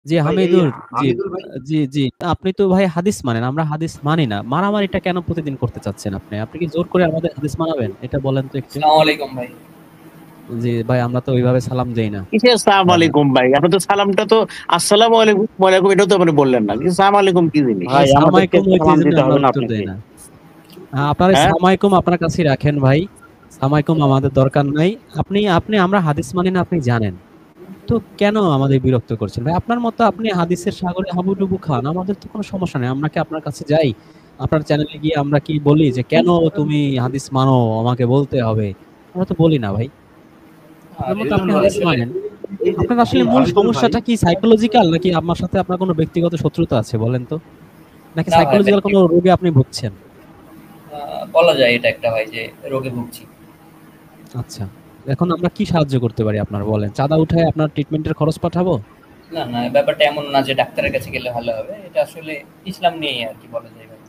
জি ভাই এই হামিদুর, জি হামিদুল ভাই। জি জি, আপনি তো ভাই হাদিস মানেন, আমরা হাদিস মানি না। মারামারিটা কেন প্রতিদিন করতে চাচ্ছেন আপনি? আপনি কি জোর করে আমাদের হাদিস মানাবেন? এটা বলেন তো একটু। আসসালামু আলাইকুম ভাই। জি ভাই, আমরা তো ওইভাবে সালাম দেই না। কিসের সালাম হ্যাঁ, আলাইকুম ভাই? আপনি তো সালামটা তো আসসালামু আলাইকুম ওয়ালাইকুম এটাও তো আপনি বললেন না। কিন্তু সালাম আলাইকুম কি জিনিস? ওই ভাই আমাদেরকে সালামালাইকুম হইছে সালাম এইজন্য দিতে আমরা হবে না উত্তর আপনাকে। দেই না। আপনার এই হ্যাঁ? সালামালাইকুম আপনার কাছেই রাখেন ভাই। সালামালাইকুম আমাদের দরকার নাই। আপনি আপনি আমরা হাদিস মানি না, আপনি জানেন। তো কেন আমাদের বিরক্ত করছেন ভাই? আপনার মতো আপনি হাদিসের সাগরে হাবুডুবু খান, আমাদের তো কোনো সমস্যা নেই। আমরা কি আপনার কাছে যাই, আপনার চ্যানেলে গিয়ে আমরা কি বলি যে কেন তুমি হাদিস মানো, আমাকে বলতে হবে? আমরা তো বলি না ভাই। আর আপনার মতো রিজন আপনি ভাই, হাদিস আসলে মানেন। এই যে আপনার এই আসলে মূল হামিদুল ভাই, সমস্যাটা কি সাইকোলজিক্যাল, নাকি আমার সাথে আপনার কোনো ব্যক্তিগত শত্রুতা আছে বলেন তো? নাকি না ভাই সাইকোলজিক্যাল কোনো রোগে আপনি ভুগছেন? বলা যায় এটা একটা ভাই যে রোগে ভুগছি। আচ্ছা, এখন আমরা কি সাহায্য করতে পারি আপনার বলেন? চাঁদা উঠায় আপনার ট্রিটমেন্টের খরচ পাঠাবো? না, না ব্যাপারটা এমন না যে ডাক্তারের কাছে গেলে ভালো হবে। এটা আসলে ইসলাম নিয়েই আরকি বলা যায় ভাই।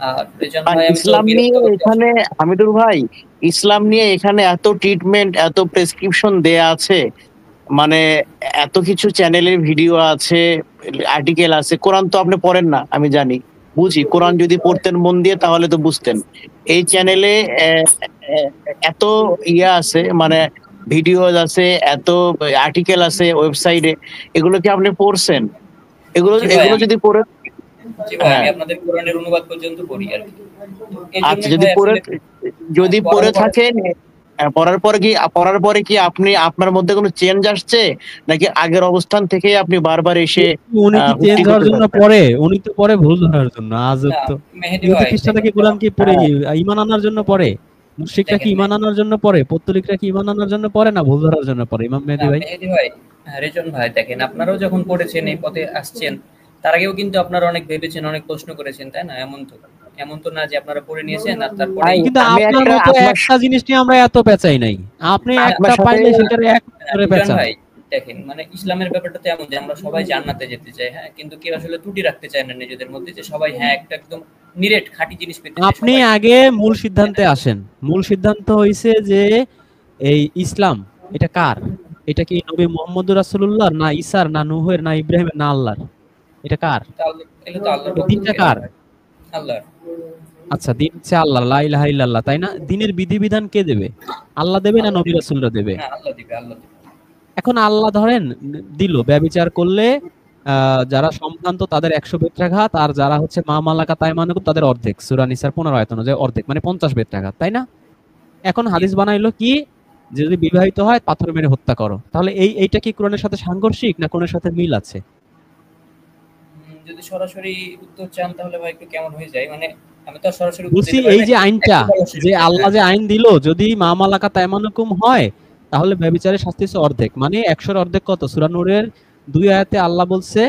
আর রিজন আর ভাই আমি তো ইসলাম নিয়ে বিরক্ত করতে এখানে আসলে হামিদুল ভাই, ইসলাম নিয়ে এখানে এত ট্রিটমেন্ট, এত প্রেসক্রিপশন দেয়া আছে। মানে এত কিছু চ্যানেলের ভিডিও আছে, আর্টিকেল আছে। কোরআন তো আপনি পড়েন না, আমি জানি। বুঝি কোরআন যদি পড়তেন মন দিয়ে তাহলে তো বুঝতেন। এই চ্যানেলে এত ইয়া আছে, মানে ভিডিওস আছে, এত আর্টিকেল আছে ওয়েবসাইটে। এগুলো কি আপনি পড়ছেন? এগুলো জি ভাই এগুলো আমি যদি পড়ে, জি ভাই আমি হ্যাঁ, আপনাদের কোরআনের অনুবাদ পর্যন্ত পড়ি আরকি। তো আচ্ছা, এইজন্যই যদি ভাই পড়ে আসলে যদি পড়ার পড়ে পরে থাকেন, পড়ার পরে কি আপনি আপনার মধ্যে কোনো চেঞ্জ আসছে, নাকি আগের অবস্থান থেকেই আপনি বারবার এসে উনি কি হুক্কি চেঞ্জ হওয়ার করতে জন্য চাচ্ছেন? পড়ে? উনি তো পড়ে ভুল ধরার জন্য। আজব না তো। মেহেদী ইহুদি ভাই খ্রিস্টানরা দেখেন কি কোরআন যখন কি পড়ে হ্যাঁ, ঈমান আনার জন্য পড়ে? মুশরিকরা কি দেখেন ঈমান আনার জন্য পড়ে? পৌত্তলিকরা কি ঈমান আনার জন্য পড়ে, না ভুল ধরার জন্য পড়ে? ইমাম না মেহেদী ভাই। মেহেদী ভাই, হ্যাঁ, রেজন ভাই দেখেন আপনারাও যখন পড়েছেন এই পথে আসছেন তার আগেও কিন্তু আপনারা অনেক ভেবেছেন অনেক প্রশ্ন করেছেন তাই না? এমন তো না যে আপনারা পড়ে নিয়েছেন আর ভাই তারপরেই কিন্তু আমি আপনার একটা মতো আপনার একটা জিনিস নিয়ে আমরা এত পেঁচাই নাই। আপনি না একটা আপনার সাথে পাইলে সেটার এক ধরে রিজন পেঁচান। ভাই দেখেন মানে ইসলামের ব্যাপারটা তো এমন যে আমরা সবাই জান্নাতে যেতে চাই, হ্যাঁ, কিন্তু কেউ আসলে ত্রুটি রাখতে চায় না নিজেদের মধ্যে যে সবাই হ্যাঁ একটা একদম নিরেট খাঁটি জিনিস পেতে চায় আপনি সবাই, আগে মূল তাই না? সিদ্ধান্তে আসেন। মূল সিদ্ধান্ত হইছে যে এই ইসলাম এটা কার? এটা কি নবী মুহাম্মদুর রাসূলুল্লাহ, না ঈসার, না নূহের, না ইব্রাহিমের, না আল্লাহর? এটা কার? তাহলে তো আল্লাহর এই পক্ষ দিনটা থেকে না কার? ভাই, আল্লাহর। আচ্ছা, দিন হচ্ছে আল্লাহ, লা ইলাহা ইল্লাল্লাহ, তাই না? দিনের বিধিবিধান কে দেবে? আল্লাহ দেবে না আল্লাহ নবী দিবে, রাসূলরা দেবে? হ্যাঁ আল্লাহ দিবে, আল্লাহ দিবে। এখন আল্লাহ ধরেন দিল ব্যভিচার করলে যারা সম্ভ্রান্ত তাদের ১০০ বেত্রাঘাত, আর যারা হচ্ছে মা মালাকা তায়মানুকুম তাদের অর্ধেক। সূরা নিসার ১৫ আয়াত অনুযায়ী অর্ধেক, মানে ৫০ বেত্রাঘাত, তাই না? এখন জি, হাদিস বানাইলো কি যে যদি বিবাহিত হয় পাথর মেরে হত্যা করো। তাহলে এইটা কি কোরআনের সাথে সাংঘর্ষিক, না কোরআনের সাথে মিল আছে? যদি সরাসরি উত্তর চান তাহলে ভাই একটু কেমন হয়ে যায় মানে আমি তো আর সরাসরি উত্তর বলছি দিতে পারি এই না, যে আইনটা, একটু বলার চেষ্টা যে করি। আল্লাহ হ্যাঁ যে আইন দিল, যদি মা মালাকা তায়মানুকুম হয় তাহলে ব্যভিচারের শাস্তি হচ্ছে অর্ধেক, মানে ১০০-র অর্ধেক কত? সূরা নূরের ২ আয়াতে আল্লাহ বলছে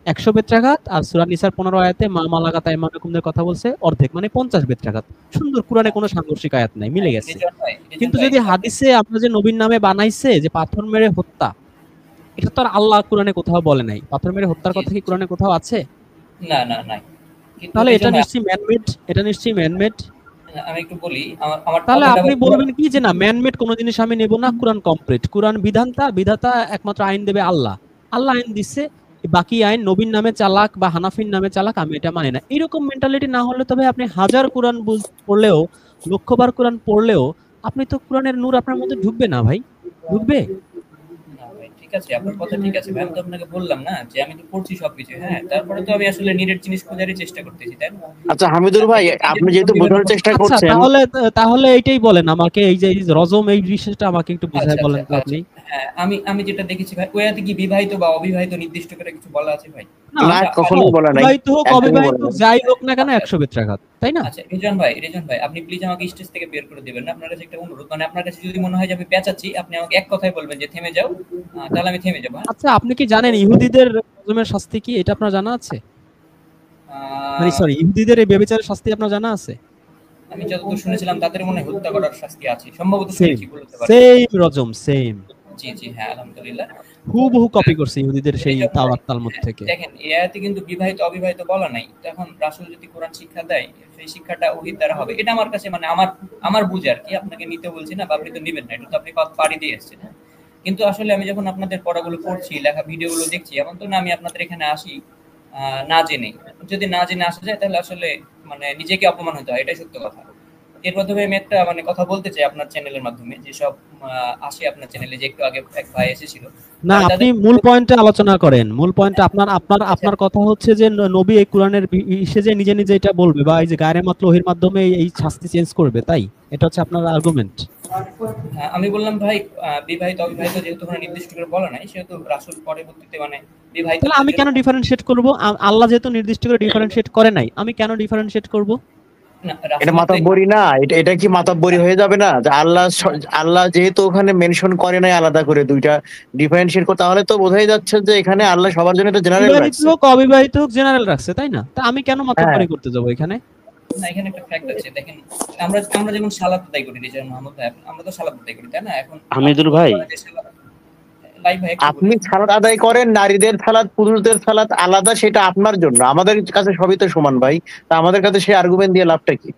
১০০ বেত্রাঘাত, আর সূরা নিসার ১৫ আয়াতে মা মালাকা তায়মানুকুমদের কথা বলছে অর্ধেক, মানে ৫০ বেত্রাঘাত। সুন্দর, কোরআনে কোনো সাংঘর্ষিক আয়াত নাই, মিলে গেছে। রিজন কিন্তু ভাই যদি দেখেন, হাদিসে আমরা যে নবীর নামে বানাইছে যে পাথর মেরে হত্যা, এটা তো আর আল্লাহ কোরআনে কোথাও বলে নাই। পাথর মেরে হত্যার জি কথা কি জি জি, কোরআনে কোথাও আছে? না না নাই, কিন্তু তাহলে রিজন এটা ভাই নিশ্চয়ই ম্যানমেড, এটা নিশ্চয়ই ম্যানমেড। আমি একটু বলি আমার আমার তাহলে কথাটা আপনি আবার পুরো বলবেন কি যে না, ম্যানমেড কোনো জিনিস আমি নেব না, কোরআন কমপ্লিট। কোরআন বিধানটা, বিধাতা একমাত্র আইন দেবে আল্লাহ। আল্লাহ আইন দিচ্ছে, বাকি আইন নবীর নামে চালাক বা হানাফির নামে চালাক আমি এটা মানি না। এরকম মেন্টালিটি না হলে তবে আপনি হাজার কোরআন পড়লেও, লক্ষবার কোরআন পড়লেও আপনি তো কোরআনের নূর আপনার মধ্যে ঢুকবে না ভাই। ঢুকবে? না ভাই ঠিক আছে আপনার কথা ঠিক আছে ভাই, আমি তো আপনাকে বললাম না যে আমি তো পড়ছি সবকিছু, হ্যাঁ, তারপরে তো আমি আসলে নিরেট জিনিস খোঁজারই চেষ্টা করতেছি তাই না? আচ্ছা হামিদুল আপনি ভাই, নিজের আপনি মতো যেহেতু বিভিন্ন বোঝানোর চেষ্টা আচ্ছা, করছেন, তাহলে তাহলে এইটাই বলেন আমাকে, এই যে রজম এই বিষয়টা আমাকে একটু বুঝায় আচ্ছা, আচ্ছা, বলেন তো আচ্ছা। আপনি। হ্যাঁ, আমি যেটা দেখেছি ভাই, ওয়াতে কি বিবাহিত বা অবিবাহিত নির্দিষ্ট করে কিছু বলা আছে ভাই? না, না আচ্ছা, কখনোই বলা নাই, বিবাহিত হোক একদমই অবিবাহিত বলা হোক নাই। যাই হোক না কেন আচ্ছা, ১০০ বেত্রাঘাত, তাই না? আচ্ছা, রিজন ভাই আপনি প্লিজ আমাকে স্টেজ থেকে বের করে দিবেন না। আপনার কাছে একটা অনুরোধ। মানে আপনার কাছে যদি মনে হয় যে আমি পেঁচাচ্ছি, আপনি আমাকে এক কথায় বলবেন যে থেমে যাও। তাহলে আমি থেমে যাবো, হ্যাঁ? আচ্ছা, আপনি কি জানেন ইহুদিদের রজমের শাস্তি কি? এটা আপনার জানা আছে? আ মানে সরি, ইহুদিদের এই ব্যভিচারের শাস্তি আপনার জানা আছে? আমি যতদূর শুনেছিলাম তাদের মনে হয় হত্যা করার শাস্তি আছে। সম্ভবত সেম, শুনেছি, ভুল হতে পারে। Same রজম, same. জি, জি, হ্যাঁ, আলহামদুলিল্লাহ। হুবহু হ্যাঁ, কপি করছে ইহুদিদের সেই রিজন ভাই, তাওরাত তালমুদ হ্যাঁ, থেকে। দেখেন এই আয়াতে কিন্তু বিবাহিত অবিবাহিত বলা নাই। তো এখন রাসূল যদি কোরআন শিক্ষা দেয়, সেই শিক্ষাটা ওহীর দ্বারা হবে। এটা আমার কাছে মানে আমার আমার বুঝ আরকি। আপনাকে নিতে বলছি না বা আপনি তো নিবেন না। এটা তো আপনি পাড়ি দিয়ে এসেছেন, হ্যাঁ? কিন্তু আসলে আমি যখন আপনাদের পড়াগুলো পড়ছি, লেখা ভিডিওগুলো দেখছি, এমন তো না আমি আপনাদের এখানে আসি না জেনে। যদি না জেনে আসা যায় তাহলে আসলে মানে নিজেকে অপমান হতে হয়, এটাই সত্য কথা। এর মাধ্যমে আমি একটা মানে কথা বলতে চাই আপনার চ্যানেলের মাধ্যমে, যেসব আসে আপনার চ্যানেলে, যে একটু আগে এক ভাই এসেছিল, তো না, আমি আপনি তাদের মূল পয়েন্টে আলোচনা করেন। মূল পয়েন্টে আপনার আপনার আচ্ছা, আপনার কথা হচ্ছে যে নবী এই কোরআনের ইসে যে নিজে নিজে এটা বলবে, বা এই যে গায়রে মাতলু ওহির মাধ্যমে এই শাস্তি চেঞ্জ করবে, তাই? এটা হচ্ছে আপনার আর্গুমেন্ট। হ্যাঁ, আমি বললাম ভাই বিবাহিত অবিবাহিত যেহেতু ওখানে নির্দিষ্ট করে বলা নাই, সেহেতু রাসূল পরবর্তীতে মানে তাহলে বিবাহিতদের আমি জন্য কেন ডিফারেন্সিয়েট করব? আল্লাহ যেহেতু নির্দিষ্ট করে ডিফারেন্সিয়েট করে নাই, আমি কেন ডিফারেন্সিয়েট করব? না, এটা রাসূলের তো মাতাব্বরি না? এটা কি মাতাব্বরি হয়ে যাবে না? যে আল্লাহ যেহেতু ওখানে মেনশন করে নাই আলাদা করে দুইটা ডিফারেন্সিয়েট করে, তাহলে তো বোঝাই যাচ্ছে যে এখানে আল্লাহ সবার জন্য এটা জেনারেল বিবাহিত রাখছে। হোক অবিবাহিত হোক জেনারেল রাখছে, তাই না? তা আমি কেন হ্যাঁ, মাতব্বরি করতে যাবো এখানে? না, এখানে একটা ফ্যাক্ট আছে, দেখেন আমরা আমরা যেমন সালাত আদায় করি, রিজার্ভ মোহাম্মদ ভাই, আমরা তো সালাত আদায় করি, তাই না? এখন আপনি হামিদুল বলতে ভাই, পারেন যে সালাত, ভাই ভাই একটু আপনি বলি। সালাত আদায় করেন, নারীদের সালাত পুরুষদের সালাত আলাদা, সেটা আপনার জন্য। আমাদের কাছে সবই তো সমান ভাই। তা আমাদের কাছে সেই আর্গুমেন্ট দিয়ে লাভটা কি?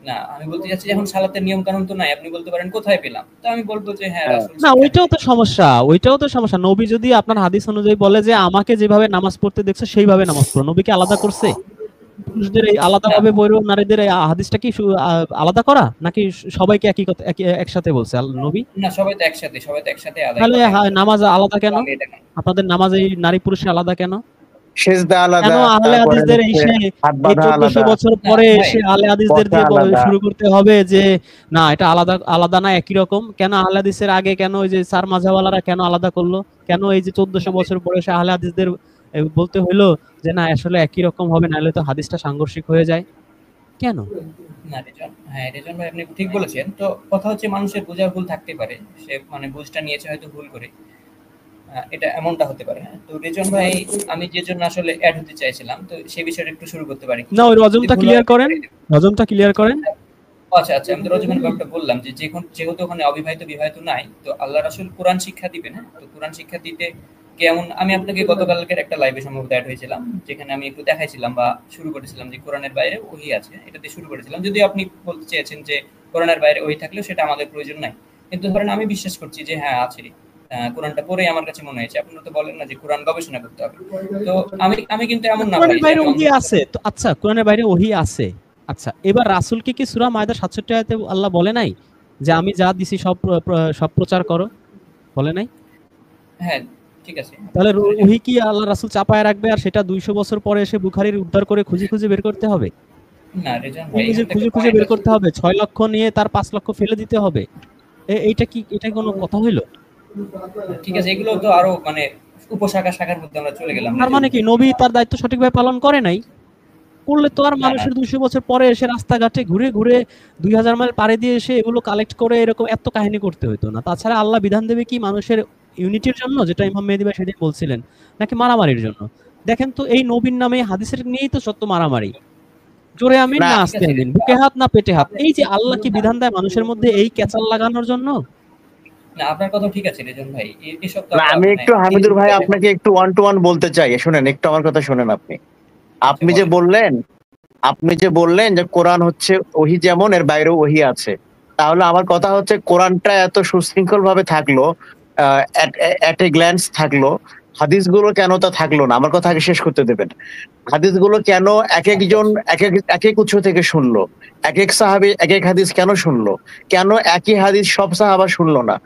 না, আমি বলতে চাচ্ছি এখন সালাতের নিয়ম কানুন তো নাই, আপনি বলতে পারেন কোথায় পেলাম, তো আমি বলবো যে হ্যাঁ হ্যাঁ, রাসূল না, শিক্ষা ওইটাও দিয়েছে। তো সমস্যা, ওইটাও তো সমস্যা। নবী যদি আপনার হাদিস অনুযায়ী বলে যে আমাকে যেভাবে নামাজ পড়তে দেখছো সেইভাবে নামাজ পড়ো, নবীকে আলাদা করছে? পুরুষদের এই আলাদা না ভাবে পড়ো, নারীদের এই হাদিসটা কি আলাদা করা, নাকি সবাইকে একই কথা একসাথে বলছে নবী? না, সবাই তো একসাথে আদায় তাহলে করে একসাথে। নামাজ আলাদা কেন? আমি এটা আপনাদের নামাজ এই নারী পুরুষে আলাদা কেন? সেজদা কেন আলাদা, আহলে তারপরে হাদিসদের হচ্ছে এসে হাত এই বাঁধা 1400 আলাদা, বছর না পরে ভাই, এসে আহলে হাদিসদের বসা দিয়ে আলাদা। শুরু করতে হবে যে না এটা আলাদা আলাদা না একই রকম? কেন আহলে হাদিসের আগে কেন ওই যে চার মাঝহাওয়ালারা কেন আলাদা করলো? কেন এই যে 1400 না ভাই, বছর পরে এসে আহলে হাদিসদের বলতে হইলো যে না আসলে একই রকম হবে, নাহলে তো হাদিসটা সাংঘর্ষিক হয়ে যায়? কেন? না রেজন, হ্যাঁ রেজন ভাই আপনি ঠিক বলেছেন। তো কথা হচ্ছে মানুষের বোঝার ভুল থাকতে পারে, সে মানে বুঝটা নিয়েছে হয়তো ভুল করে, এটা এমনটা হতে পারে। হ্যাঁ, তো রেজন ভাই, আমি যে জন্য আসলে অ্যাড হতে চাইছিলাম, তো সেই বিষয়টা একটু শুরু করতে পারি কি? না, ওই যদি রজমটা ভুল হয় ক্লিয়ার আমি করেন, করে দিব। রজমটা ক্লিয়ার করেন। আচ্ছা আচ্ছা, আমি তো রজমের ব্যাপারটা বললাম যে যেহেতু ওখানে অবিবাহিত বিবাহিত নাই, তো আল্লাহ রাসূল কোরআন শিক্ষা দিবেন। হ্যাঁ, তো কোরআন শিক্ষা দিতে কেমন, আমি আপনাকে গতকালকের একটা লাইভে সম্ভবত অ্যাড হয়েছিলাম, যেখানে আমি একটু দেখাইছিলাম বা শুরু করেছিলাম যে কোরআনের বাইরে ওহী আছে, এটা দিয়ে শুরু করেছিলাম। যদিও আপনি বলতে চেয়েছেন যে কোরআনের বাইরে ওহী থাকলেও সেটা আমাদের প্রয়োজন নাই, কিন্তু ধরেন আমি বিশ্বাস করছি যে হ্যাঁ আছে। কোরআনটা পড়েই আমার কাছে মনে হয়েছে, আপনারা তো বলেন না যে কোরআন গবেষণা করতে হবে। তো আমি আমি কিন্তু এমন না ভাই কোরআনের যে বাইরে আমি ওহী আছে তো, আচ্ছা কোরআনের বাইরে ওহী আছে। আচ্ছা, এবার রাসূলকে কি সূরা মায়দা 67 আয়াতে আল্লাহ বলে নাই যে আমি যা দিছি সব সব প্রচার করো? বলে নাই? হ্যাঁ, ঠিক আছে। তাহলে রেজন, ওহী কি আল্লাহ রাসূল চাপায় রাখবে আর সেটা 200 বছর পরে এসে বুখারীর উদ্ধার করে খুঁজে খুঁজে বের করতে হবে? না রেজন ভাই, নিজে এখান থেকে খুঁজে খুঁজে পয়েন্ট বের হচ্ছে, করতে হবে? 6 লক্ষ নিয়ে তার 5 লক্ষ ফেলে দিতে হবে? এইটা কি, এটা কোনো কথা হইলো? ঠিক আছে, এগুলো তো আরো মানে উপশাখা শাখার মধ্যে আমরা চলে গেলাম তার রেজন মানে কি ভাই। নবী তার দায়িত্ব সঠিকভাবে পালন করে নাই? করলে তো আর না না, মানুষের 200 বছর পরে এসে রাস্তাঘাটে ঘুরে ঘুরে 2000 মাইল পাড়ি দিয়ে এসে এগুলো কালেক্ট করে এরকম এত কাহিনী করতে হতো না। তাছাড়া আল্লাহ বিধান দেবে কি মানুষের ইউনিটির জন্য, যেটা ইমাম মেহেদী ভাই সেদিন বলছিলেন, নাকি মারামারির জন্য? দেখেন তো, এই নবীর নামে হাদিসের নিয়েই তো সত্য মারামারি। জোরে আমিন না, না ঠিক আস্তে আছে আমিন, রেজন বুকে ভাই, হাত না পেটে হাত, আপনি এই যে আল্লাহ কি বিধান দেয় মানুষের মধ্যে এই ক্যাচাল লাগানোর জন্য। না, আপনার কথা ঠিক আছে রেজন ভাই, এসব তো না, আমরা আমি মানে একটু ধীরে হামিদুর ধীরে ভাই দেখবো। আপনাকে একটু ওয়ান টু ওয়ান বলতে চাই। শুনেন, একটু আমার কথা শুনেন। আপনি আচ্ছা আপনি যে বলেন। বললেন, যে কোরআন হচ্ছে ওহী, যেমন এর বাইরেও ওহী আছে, তাহলে আমার কথা হচ্ছে কোরআনটা এত সুশৃঙ্খল ভাবে থাকলো, এট এ গ্ল্যান্স থাকলো, হাদিসগুলো কেন তা থাকলো না? আমার কথা আগে শেষ করতে দেবেন। হাদিসগুলো কেন এক আচ্ছা একজন আচ্ছা, এক এক উৎস থেকে শুনলো? এক এক সাহাবী এক এক হাদিস কেন শুনলো? কেন একই হাদিস সব সাহাবা শুনলো না?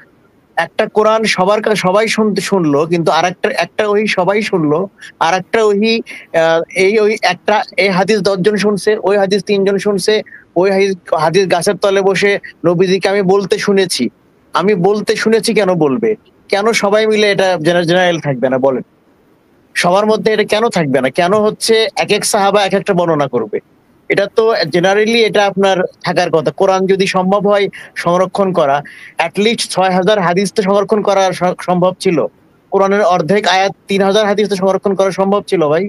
একটা কোরআন সবার কাছে সবাই শুনতে শুনলো, কিন্তু একটা ওহী সবাই শুনলো, আর একটা ওহী ওই একটা, এই হাদিস 10 জন শুনছে, ওই হাদিস 3 জন শুনছে, ওই হাদিস গাছের তলে বসে নবীজিকে আমি বলতে শুনেছি কেন বলবে? কেন সবাই মিলে এটা জেনারেল থাকবে না বলেন? সবার মধ্যে এটা কেন থাকবে না? কেন হচ্ছে এক এক সাহাবা এক একটা বর্ণনা করবে? এটা তো জেনারেলি এটা আপনার থাকার কথা। কোরআন যদি সম্ভব হয় সংরক্ষণ করা, লিস্ট ৬,০০০ হাদিস তো সংরক্ষণ করা সম্ভব ছিল। কোরআনের অর্ধেক আয়াত ৩,০০০ হাদিস তো সংরক্ষণ করা সম্ভব ছিল ভাই।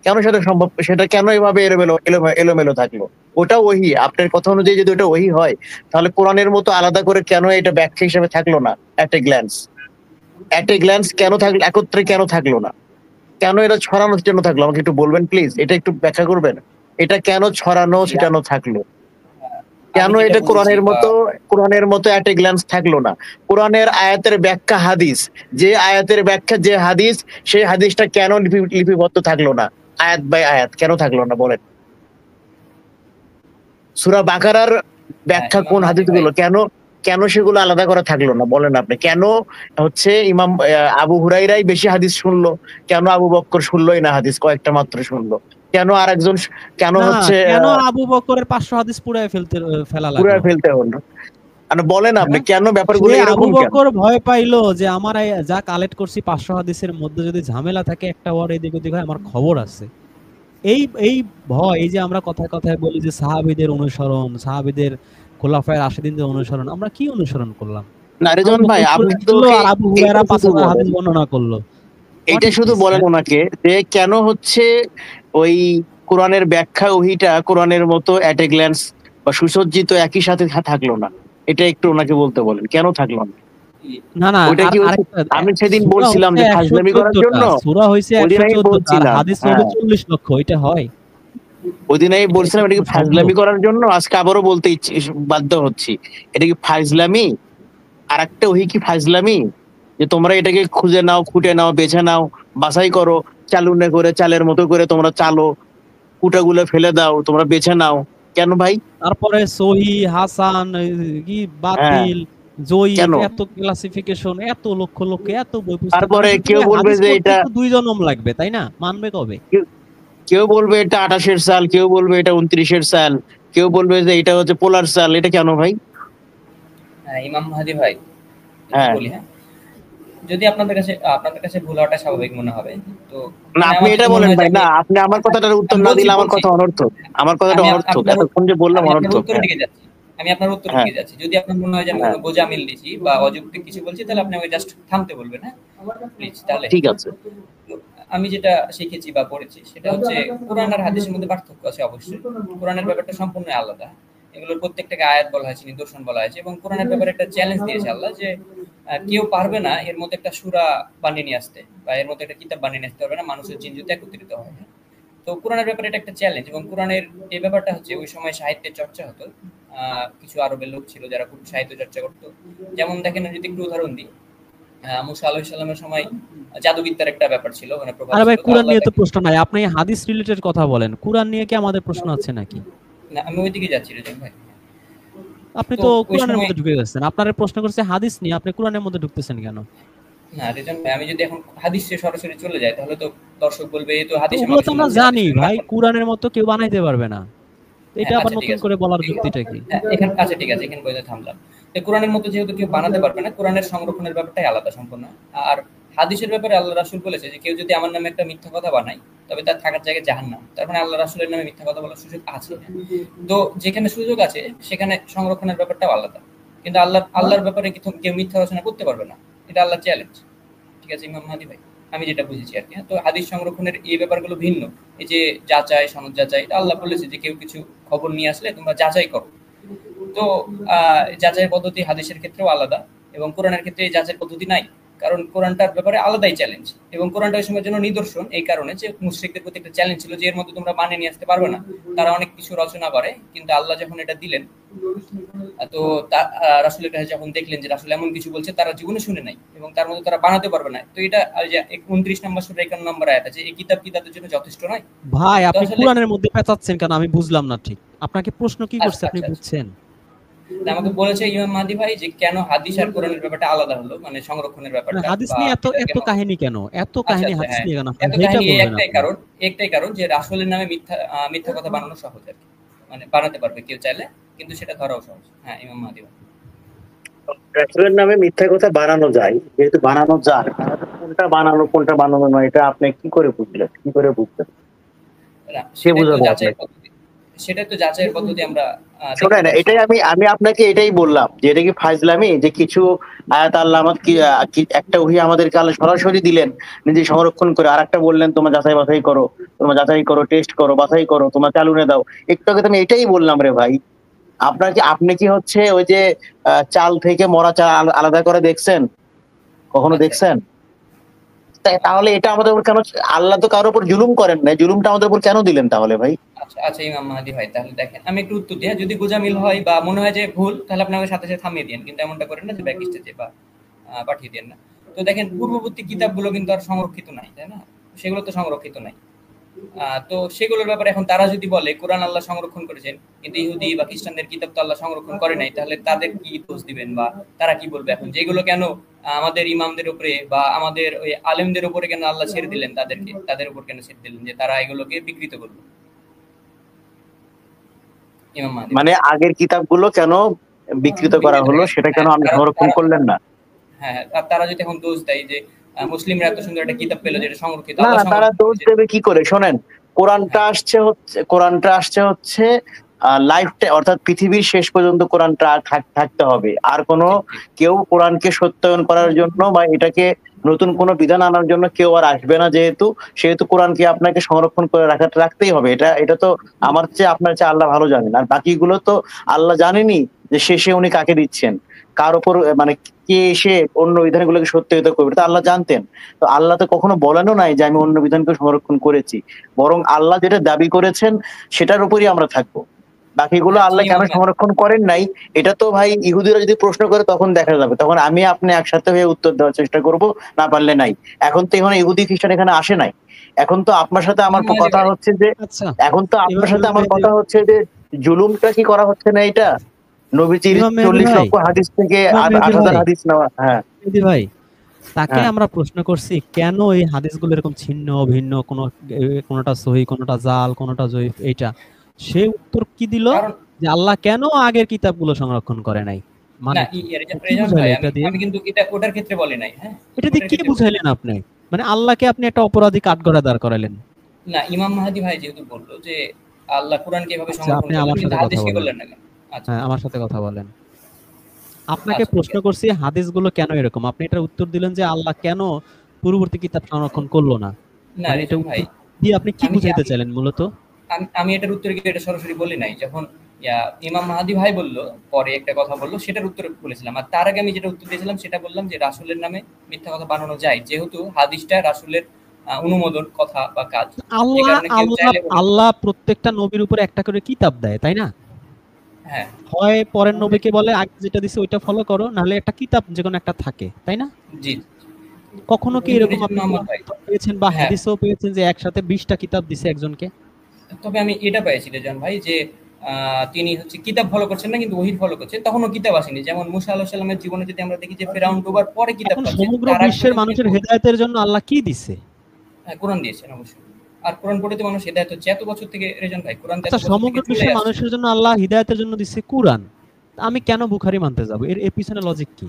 কেন সেটা সম্ভব? সেটা কেন এভাবে এলোমেলো থাকলো? ওটা ওহী। আপনার কথা অনুযায়ী যদি ওটা ওহী হয়, তাহলে কোরআনের মতো আলাদা করে কেন এটা ব্যাখ্যা হিসেবে থাকলো না? এট এ গ্ল্যান্স কেন থাকলো, একত্রে কেন থাকলো না? কেন এটা ছড়ানোর জন্য থাকলো? আমাকে একটু বলবেন প্লিজ, এটা একটু ব্যাখ্যা করবেন। এটা কেন ছড়ানো জি ছিটানো থাকলো? কেন যেটা এটা বলছি বা কোরআনের মতো এট এ গ্ল্যান্স থাকলো না? কোরআনের আয়াতের ব্যাখ্যা হাদিস, যে আয়াতের ব্যাখ্যা যে হাদিস, সেই হাদিসটা কেন লিপিবদ্ধ থাকলো না? আয়াত বাই আয়াত কেন থাকলো না বলেন? সূরা বাকারার ব্যাখ্যা ইমাম কোন মাহদী ভাই, হাদিসগুলো কেন কেন সেগুলো আলাদা করা থাকলো না বলেন আপনি? কেন হচ্ছে ইমাম আবু হুরাইরাই বেশি হাদিস শুনলো? কেন আবু বক্কর শুনলোই না হাদিস, কয়েকটা মাত্র শুনলো? কেন আরেকজন কেন না, হচ্ছে কেন আবু বকরের 500 হাদিস পুরায় ফেলা পুরা লাগলো? ফেলতে হলো? মানে বলেন আপনি হ্যাঁ, কেন ব্যাপারগুলো সে আবু এরকম কেন? বকর ভয় পাইলো যে আমার যা কালেক্ট করছি 500 হাদিসের মধ্যে যদি ঝামেলা থাকে, একটা ওয়ার্ড এদিক ওদিক হয়, আমার খবর আছে। এই এই ভয়, এই যে আমরা কথায় কথায় বলি যে সাহাবীদের অনুসরণ, সাহাবীদের খোলাফায়ে রাশিদিনদের অনুসরণ, আমরা কি অনুসরণ করলাম? না আবু রেজন ভাই, বকর আপনি পুরা তো ফেললো ওকে আর আবু এটা হুরায়রা শুধু 5000 বলেন, হাদিস বর্ণনা করলো। হোয়াট এটা ইজ শুধু দিস বলেন ম্যান? ওনাকে যে কেন হচ্ছে ওই কোরআনের ব্যাখ্যা ওহিটা কোরআনের মতো এট এ গ্ল্যান্স বা সুসজ্জিত একই সাথে থাকলো না? এটা একটু ওনাকে বলতে বলেন কেন থাকলো না? না, না, ওইটা আর কি হচ্ছে, আরেকটা, আমি সেদিন সূরা বলছিলাম হচ্ছে যে ফাজলামি করার 114 টা, জন্য, সূরা হইছে ওই দিন আমি 114 টা, আর বলছিলাম, হাদিস হবে হ্যাঁ 40 লক্ষ। এটা হয়? ওই দিন আমি এটা বলছিলাম এটা কি কোনো সম্ভব? ফাজলামি করার জন্য, আজকে আবারও বলতে বাধ্য হচ্ছি, এটা কি ফাজলামি? আর একটা ওহি কি ফাজলামি? যে তোমরা এটাকে খুঁজে নাও, খুঁটে নাও, বেছে নাও, বাছাই করো, চালুনে করে চালের মতো করে তোমরা চালো, কুটাগুলো ফেলে দাও, তোমরা বেছে নাও। কেন ভাই? তারপরে সহি, হাসান, কি হ্যাঁ, বাতিল, জয়ীফ, কেন? এত ক্লাসিফিকেশন, এত লক্ষ লক্ষ, এত বই পুস্তক। তারপরে মানুষের তো কেউ ভাই বলবে হাদিস যে পড়তে এটা, তো 2 জনম লাগবে, তাই না? মানবে কবে? কেউ কেউ বলবে এটা 28-এর সাল, কেউ বলবে এটা 29-এর সাল, কেউ বলবে যে এটা হচ্ছে পোলার সাল। এটা কেন ভাই? ইমাম মাহদী ভাই, একটু হ্যাঁ, বলি, হ্যাঁ। যদি আপনাদের কাছে ভুল হওয়াটা স্বাভাবিক মনে হবে, তো না মানে আপনি আমার এটা যদি মনে বলেন হয় যে ভাই, আমি না আপনি আমার কথাটার উত্তর আমি না বলছি দিলে আমার বলছি কথা অনর্থক, আমার কথাটা আমি অনর্থক, আপনার এতক্ষণ যে বললাম আমি আপনার অনর্থক। উত্তরের হ্যাঁ, দিকে যাচ্ছি। আমি আপনার উত্তরের হ্যাঁ, দিকে যাচ্ছি। যদি আপনার মনে হয় যে আমি হ্যাঁ, কোনো গোঁজামিল দিছি বা অযৌক্তিক কিছু বলছি, তাহলে আপনি আমাকে জাস্ট থামতে বলবেন, হ্যাঁ? প্লিজ, তাহলে ঠিক আছে। তো আমি যেটা শিখেছি বা পড়েছি সেটা হচ্ছে কোরআন আর হাদিসের মধ্যে পার্থক্য আছে অবশ্যই। কোরআনের ব্যাপারটা সম্পূর্ণ আলাদা। এগুলোর প্রত্যেকটাকে আয়াত বলা হয়েছে, নিদর্শন বলা হয়েছে, এবং কোরআনের ব্যাপারে একটা চ্যালেঞ্জ দিয়েছে আল্লাহ যে কেউ পারবে না এর মধ্যে একটা সূরা বানিয়ে নিয়ে আসতে, বা এর মধ্যে একটা কিতাব বানিয়ে নিয়ে আসতে পারবে না, মানুষের জিন যদি একত্রিত হয়। তো কোরআনের ব্যাপারে এটা একটা চ্যালেঞ্জ, এবং কোরআনের এই ব্যাপারটা হচ্ছে ওই সময় সাহিত্যের চর্চা হতো। কিছু আরবের লোক ছিল যারা খুব সাহিত্য চর্চা করতো। যেমন দেখেন, আমি যদি একটু উদাহরণ দিই, মুসা আলাইহিস সালামের সময় জাদুবিদ্যার একটা ব্যাপার ছিল, মানে প্রভাব আরে ছিল। ভাই, তো কুরআন আল্লাহ নিয়ে তো তাকে, প্রশ্ন নাই, আপনি হাদিস রিলেটেড কথা বলেন। কুরআন নিয়ে কি আমাদের প্রশ্ন আছে নাকি? না আমি ওইদিকে যাচ্ছি রেজন ভাই। আপনি তো তো ওই কুরআনের সময়, মধ্যে ঢুকে যাচ্ছেন। আপনার প্রশ্ন করছে হাদিস নিয়ে, আপনি কুরআনের মধ্যে ঢুকতেছেন কেন? না রেজন ভাই, আমি যদি এখন হাদিসে সরাসরি চলে যাই, তাহলে তো দর্শক বলবে এই তো তো হাদিস ওগুলো আমাকে তো আমরা শোনাচ্ছে, জানি হাদিসের ভাই, ব্যাখ্যা। কুরআনের মতো কেউ বানাইতে পারবে না। তো এটা হ্যাঁ, আবার আচ্ছা ঠিক নতুন আছে। করে বলার ঠিক যুক্তিটা কি? হ্যাঁ, এখানে আচ্ছা ঠিক আছে, এখানে বইতে থামলাম। তো কোরআনের মতো যেহেতু কেউ বানাতে পারবে না, কোরআনের সংরক্ষণের ব্যাপারটাই আলাদা সম্পূর্ণ। আর হাদিসের ব্যাপারে আল্লাহ রাসূল বলেছে যে কেউ যদি আমার নামে একটা মিথ্যা কথা বানায়, তবে তার থাকার জায়গায় জাহান্নাম। তার মানে আল্লাহ রাসূলের নামে মিথ্যা কথা বলার সুযোগ আছে। তো যেখানে সুযোগ আছে সেখানে সংরক্ষণের ব্যাপারটাও আলাদা। কিন্তু আল্লাহর ব্যাপারে কেউ মিথ্যা রচনা করতে পারবে না। এটা আল্লাহর চ্যালেঞ্জ। ঠিক আছে ইমাম মাহদী ভাই, আমি যেটা বুঝেছি আর কি, হ্যাঁ? তো হাদিস সংরক্ষণের এই ব্যাপারগুলো ভিন্ন। এই যে যাচাই, সনদ যাচাই, এটা আল্লাহ বলেছে যে কেউ কিছু খবর নিয়ে আসলে তোমরা যাচাই করো। তো যাচাইয়ের পদ্ধতি হাদিসের ক্ষেত্রেও আলাদা, এবং কোরআনের ক্ষেত্রে এই যাচাইয়ের পদ্ধতি নাই। কারণ কোরআনটার ব্যাপারে আলাদাই চ্যালেঞ্জ, এবং কোরআনটা ওই সময়ের জন্য নিদর্শন এই কারণে যে মুশরিকদের প্রতি একটা চ্যালেঞ্জ ছিল যে এর মধ্যে তোমরা মানে নিয়ে আসতে পারবে না। তারা অনেক কিছু রচনা করে, কিন্তু আল্লাহ যখন এটা দিলেন, তো রাসূলের কাছে যখন দেখলেন যে রাসূল এমন কিছু বলছে তারা জীবনে শুনে নাই, এবং তার মধ্যে তারা বানাতে পারবে না। তো এটা ওই যে 29 নম্বর সূরা 51 নম্বর আয়াত আছে, এই কিতাব কি তাদের জন্য যথেষ্ট নয়? ভাই, তো আপনি আসলে কুরআনের মধ্যে পেঁচাচ্ছেন কেন? আমি বুঝলাম না ঠিক। আপনাকে প্রশ্ন কি আচ্ছা করছে আপনি আচ্ছা আচ্ছা। বুঝছেন? না, আমাকে বলেছে ইমাম মাহদী ভাই যে কেন হাদিস আর কোরআনের ব্যাপারটা আলাদা হলো, মানে সংরক্ষণের মানে ব্যাপারটা হাদিস বা নিয়ে এত এটাকে এত কাহিনী কেন? এত আচ্ছা কাহিনী আচ্ছা, হাদিস হ্যাঁ। নিয়ে কেন? এত সেইটা কাহিনী এই বলবেন আপনি। একটাই কারণ যে রাসূলের নামে মিথ্যা কথা বানানো সহজ আর কি। মানে বানাতে পারবে কেউ চাইলে, কিন্তু সেটা ধরাও সহজ। হ্যাঁ ইমাম মাহদী ভাই। রাসূলের নামে মিথ্যা কথা বানানো যায়, যেহেতু বানানো যায়, তাহলে কোনটা বানানো নয়, এটা আপনি কি করে বুঝলেন? কি করে বুঝলেন? না, কে বুঝাবে আপনাকে? সেটাই তো যাচাইয়ের পদ্ধতি আমরা দেখতে শোনেন, পাচ্ছি। এটাই আমি আপনাকে এটাই বললাম যে এটা কি ফাজলামি যে কিছু আয়াত আল্লাহ আমাদের একটা ওহী আমাদেরকে আল্লাহ সরাসরি দিলেন নিজে সংরক্ষণ করে, আর একটা বললেন তোমরা যাচাই বাছাই করো, টেস্ট করো, বাছাই করো, তোমরা চালুনে দাও। একটু আগে তো আমি এটাই বললাম রে ভাই। আপনি কি হচ্ছে ওই যে চাল থেকে মরা চাল আলাদা করে দেখছেন? কখনো আচ্ছা দেখছেন? তাহলে এটা আমাদের উপর কেন? আল্লাহ তো কারোর উপর জুলুম করেন না, জুলুমটা আমাদের উপর কেন দিলেন তাহলে ভাই? আচ্ছা আচ্ছা, ইমাম মাহাদি হয়। তাহলে দেখেন আমি একটু উত্তর দিই, হ্যাঁ? যদি গোঁজামিল হয় বা মনে হয় যে ভুল, তাহলে আপনি আমাকে সাথে সাথে থামিয়ে দিন, কিন্তু এমনটা করেন না যে ব্যাক স্টেজে বা পাঠিয়ে দেন না। তো দেখেন পূর্ববর্তী কিতাবগুলো কিন্তু আর সংরক্ষিত নাই, তাই না? সেগুলো তো সংরক্ষিত নাই। তো সেগুলোর ব্যাপারে এখন তারা যদি বলে কোরআন আল্লাহ সংরক্ষণ করেছেন, কিন্তু ইহুদি বা খ্রিস্টানদের কিতাব তো আল্লাহ সংরক্ষণ করে নাই, তাহলে তাদের কি দোষ দিবেন বা তারা কি বলবে এখন, যেগুলো কেন আমাদের ইমামদের উপরে বা আমাদের ওই আলেমদের উপরে কেন আল্লাহ ছেড়ে দিলেন, তাদের উপর কেন ছেড়ে দিলেন যে তারা এগুলোকে বিকৃত করবে? ইমাম মাহাদি মানে আগের কিতাবগুলো কেন বিকৃত করা হলো সেটা কেন আপনি সংরক্ষণ করলেন না? হ্যাঁ, আর তারা যদি এখন দোষ দেয় যে মুসলিমরা এত সুন্দর একটা কিতাব পেলো যেটা সংরক্ষিত, না আল্লাহ না, তারা সংরক্ষণ দোষ করেছে। দেবে কি করে? শোনেন, হ্যাঁ, কোরআনটা আসছে হচ্ছে লাইফটা, অর্থাৎ পৃথিবীর শেষ পর্যন্ত কোরআনটা থাকতে হবে। আর কোনো ঠিক ঠিক কেউ কোরআনকে সত্যায়ন করার জন্য বা এটাকে নতুন কোনো বিধান আনার জন্য কেউ আর আসবে না, সেহেতু কোরআনকে আপনাকে সংরক্ষণ করে রাখতেই হবে। এটা তো আমার চেয়ে আপনার চেয়ে আল্লাহ ভালো জানেন। আর বাকিগুলো তো আল্লাহ জানেনই যে শেষে উনি কাকে দিচ্ছেন, কার উপর, মানে কে এসে অন্য বিধানগুলোকে সত্যায়িত করবে, এটা আল্লাহ জানতেন। তো আল্লাহ তো কখনো বলেনও নাই যে আমি অন্য বিধানকে সংরক্ষণ করেছি, বরং আল্লাহ যেটা দাবি করেছেন সেটার উপরই আমরা থাকবো। বাকিগুলো হ্যাঁ, জি আল্লাহ কেন ইমাম মাহাদি। সংরক্ষণ করেন নাই, এটা তো ভাই ইহুদিরা যদি প্রশ্ন করে তখন দেখা যাবে, তখন আমি আপনি একসাথে হয়ে উত্তর দেওয়ার চেষ্টা করব, না পারলে নাই। এখন তো এখানে ইহুদি খ্রিস্টান এখানে আসে নাই। এখন তো আপনার সাথে আমার ইমাম মাহাদি কথা ভাই, হচ্ছে যে আচ্ছা, এখন তো আপনার ইমাম সাথে ইমাম আমার মেহেদী কথা হচ্ছে যে জুলুমটা কি করা হচ্ছে না এটা? নবীজির ইমাম মেহেদী 40 ভাই, লক্ষ হাদিস থেকে ইমাম মেহেদী 8,000 ভাই, হাদিস নেওয়া। হ্যাঁ, মেহেদী ভাই, তাকে হ্যাঁ। আমরা প্রশ্ন করছি কেন এই হাদিসগুলো এরকম ছিন্ন ভিন্ন, কোনটা সহি, কোনটা জাল, কোনটা জয়ীফ, এইটা সে উত্তর কি দিল? কারণ যে আল্লাহ কেন আগের কিতাবগুলো সংরক্ষণ করে নাই। না মানে কি? কি রেজান বুঝাইলো ভাই, আমি এটা দিয়ে? আমি কিন্তু এটা ওটার ক্ষেত্রে বলি নাই, হ্যাঁ? এটা দিয়ে ওটার কি ক্ষেত্রে বলি নাই। বুঝাইলেন আপনি? মানে আল্লাহকে আপনি একটা অপরাধী কাঠগড়ায় দাঁড় করাইলেন। না, ইমাম মাহাদি ভাই যেহেতু বললো যে আল্লাহ কোরআনকে এভাবে আচ্ছা, সংরক্ষণ আপনি করলেন, আমার কিন্তু সাথে কথা হাদিসকে বলেন। করলেন না কেন? আচ্ছা হ্যাঁ, আমার সাথে কথা বলেন। আপনাকে আচ্ছা, ঠিক প্রশ্ন আছে। করছি হাদিসগুলো কেন এরকম, আপনি এটার উত্তর দিলেন যে আল্লাহ কেন পূর্ববর্তী কিতাব সংরক্ষণ করলো না। না মানে এটা রেজান ভাই, উত্তর দিয়ে আপনি কি আমি কি বুঝাইতে আমি চাইলেন মূলত? আমি এটার উত্তরে কি এটা সরাসরি বলি নাই? যখন ইমাম মাহাদি ভাই বলল, পরে একটা কথা বললো, সেটার উত্তরে বলেছিলাম। আর তার আগে আমি যেটা উত্তর দিয়েছিলাম সেটা বললাম যে রাসূলের নামে মিথ্যা কথা বানানো যায়, যেহেতু হাদিসটা রাসূলের অনুমোদন কথা বা কাজ, যে আল্লাহ কারণে কেউ আল্লাহ চাইলে বলে দিতে আল্লাহ পারে। প্রত্যেকটা নবীর উপরে একটা করে কিতাব দেয়, তাই না? হ্যাঁ, হয় পরের নবীকে বলে আগে যেটা দিছে ওইটা ফলো করো, নাহলে একটা কিতাব যে কোনো একটা থাকে, তাই না? জি। কখনো কি কিন্তু এরকম রেজান আপনি মোহাম্মদ কোরআনে ভাই, কোথাও পেয়েছেন বা হ্যাঁ, হাদিসেও পেয়েছেন যে একসাথে 20টা কিতাব দিছে একজনকে? তবে আমি এটা পেয়েছি রেজান ভাই যে তিনি হচ্ছে কিতাব ফলো করছেন না, কিন্তু ওহী ফলো করছেন। তখনও কিতাব আসেনি। যেমন মুসা আলাইহিস সালামের জীবনে যদি আমরা দেখি যে ফেরাউন ডোবার পরে কিতাব এখন পাচ্ছেন। সমগ্র তার আগ বিশ্বের পর্যন্ত মানুষের কিন্তু হেদায়েতের জন্য আল্লাহ কি দিছে? কোরআন দিয়েছেন অবশ্যই। আর কোরআন পড়ে তো মানুষ হেদায়েত হচ্ছে। এত বছর থেকে রেজান ভাই, কোরআন তো এত আচ্ছা, বছর থেকে সমগ্র চলে বিশ্বের আসছে। মানুষের জন্য আল্লাহ হিদায়াতের জন্য দিচ্ছে কুরআন। আমি কেন বুখারী মানতে যাব? এর পিছনে লজিক কি?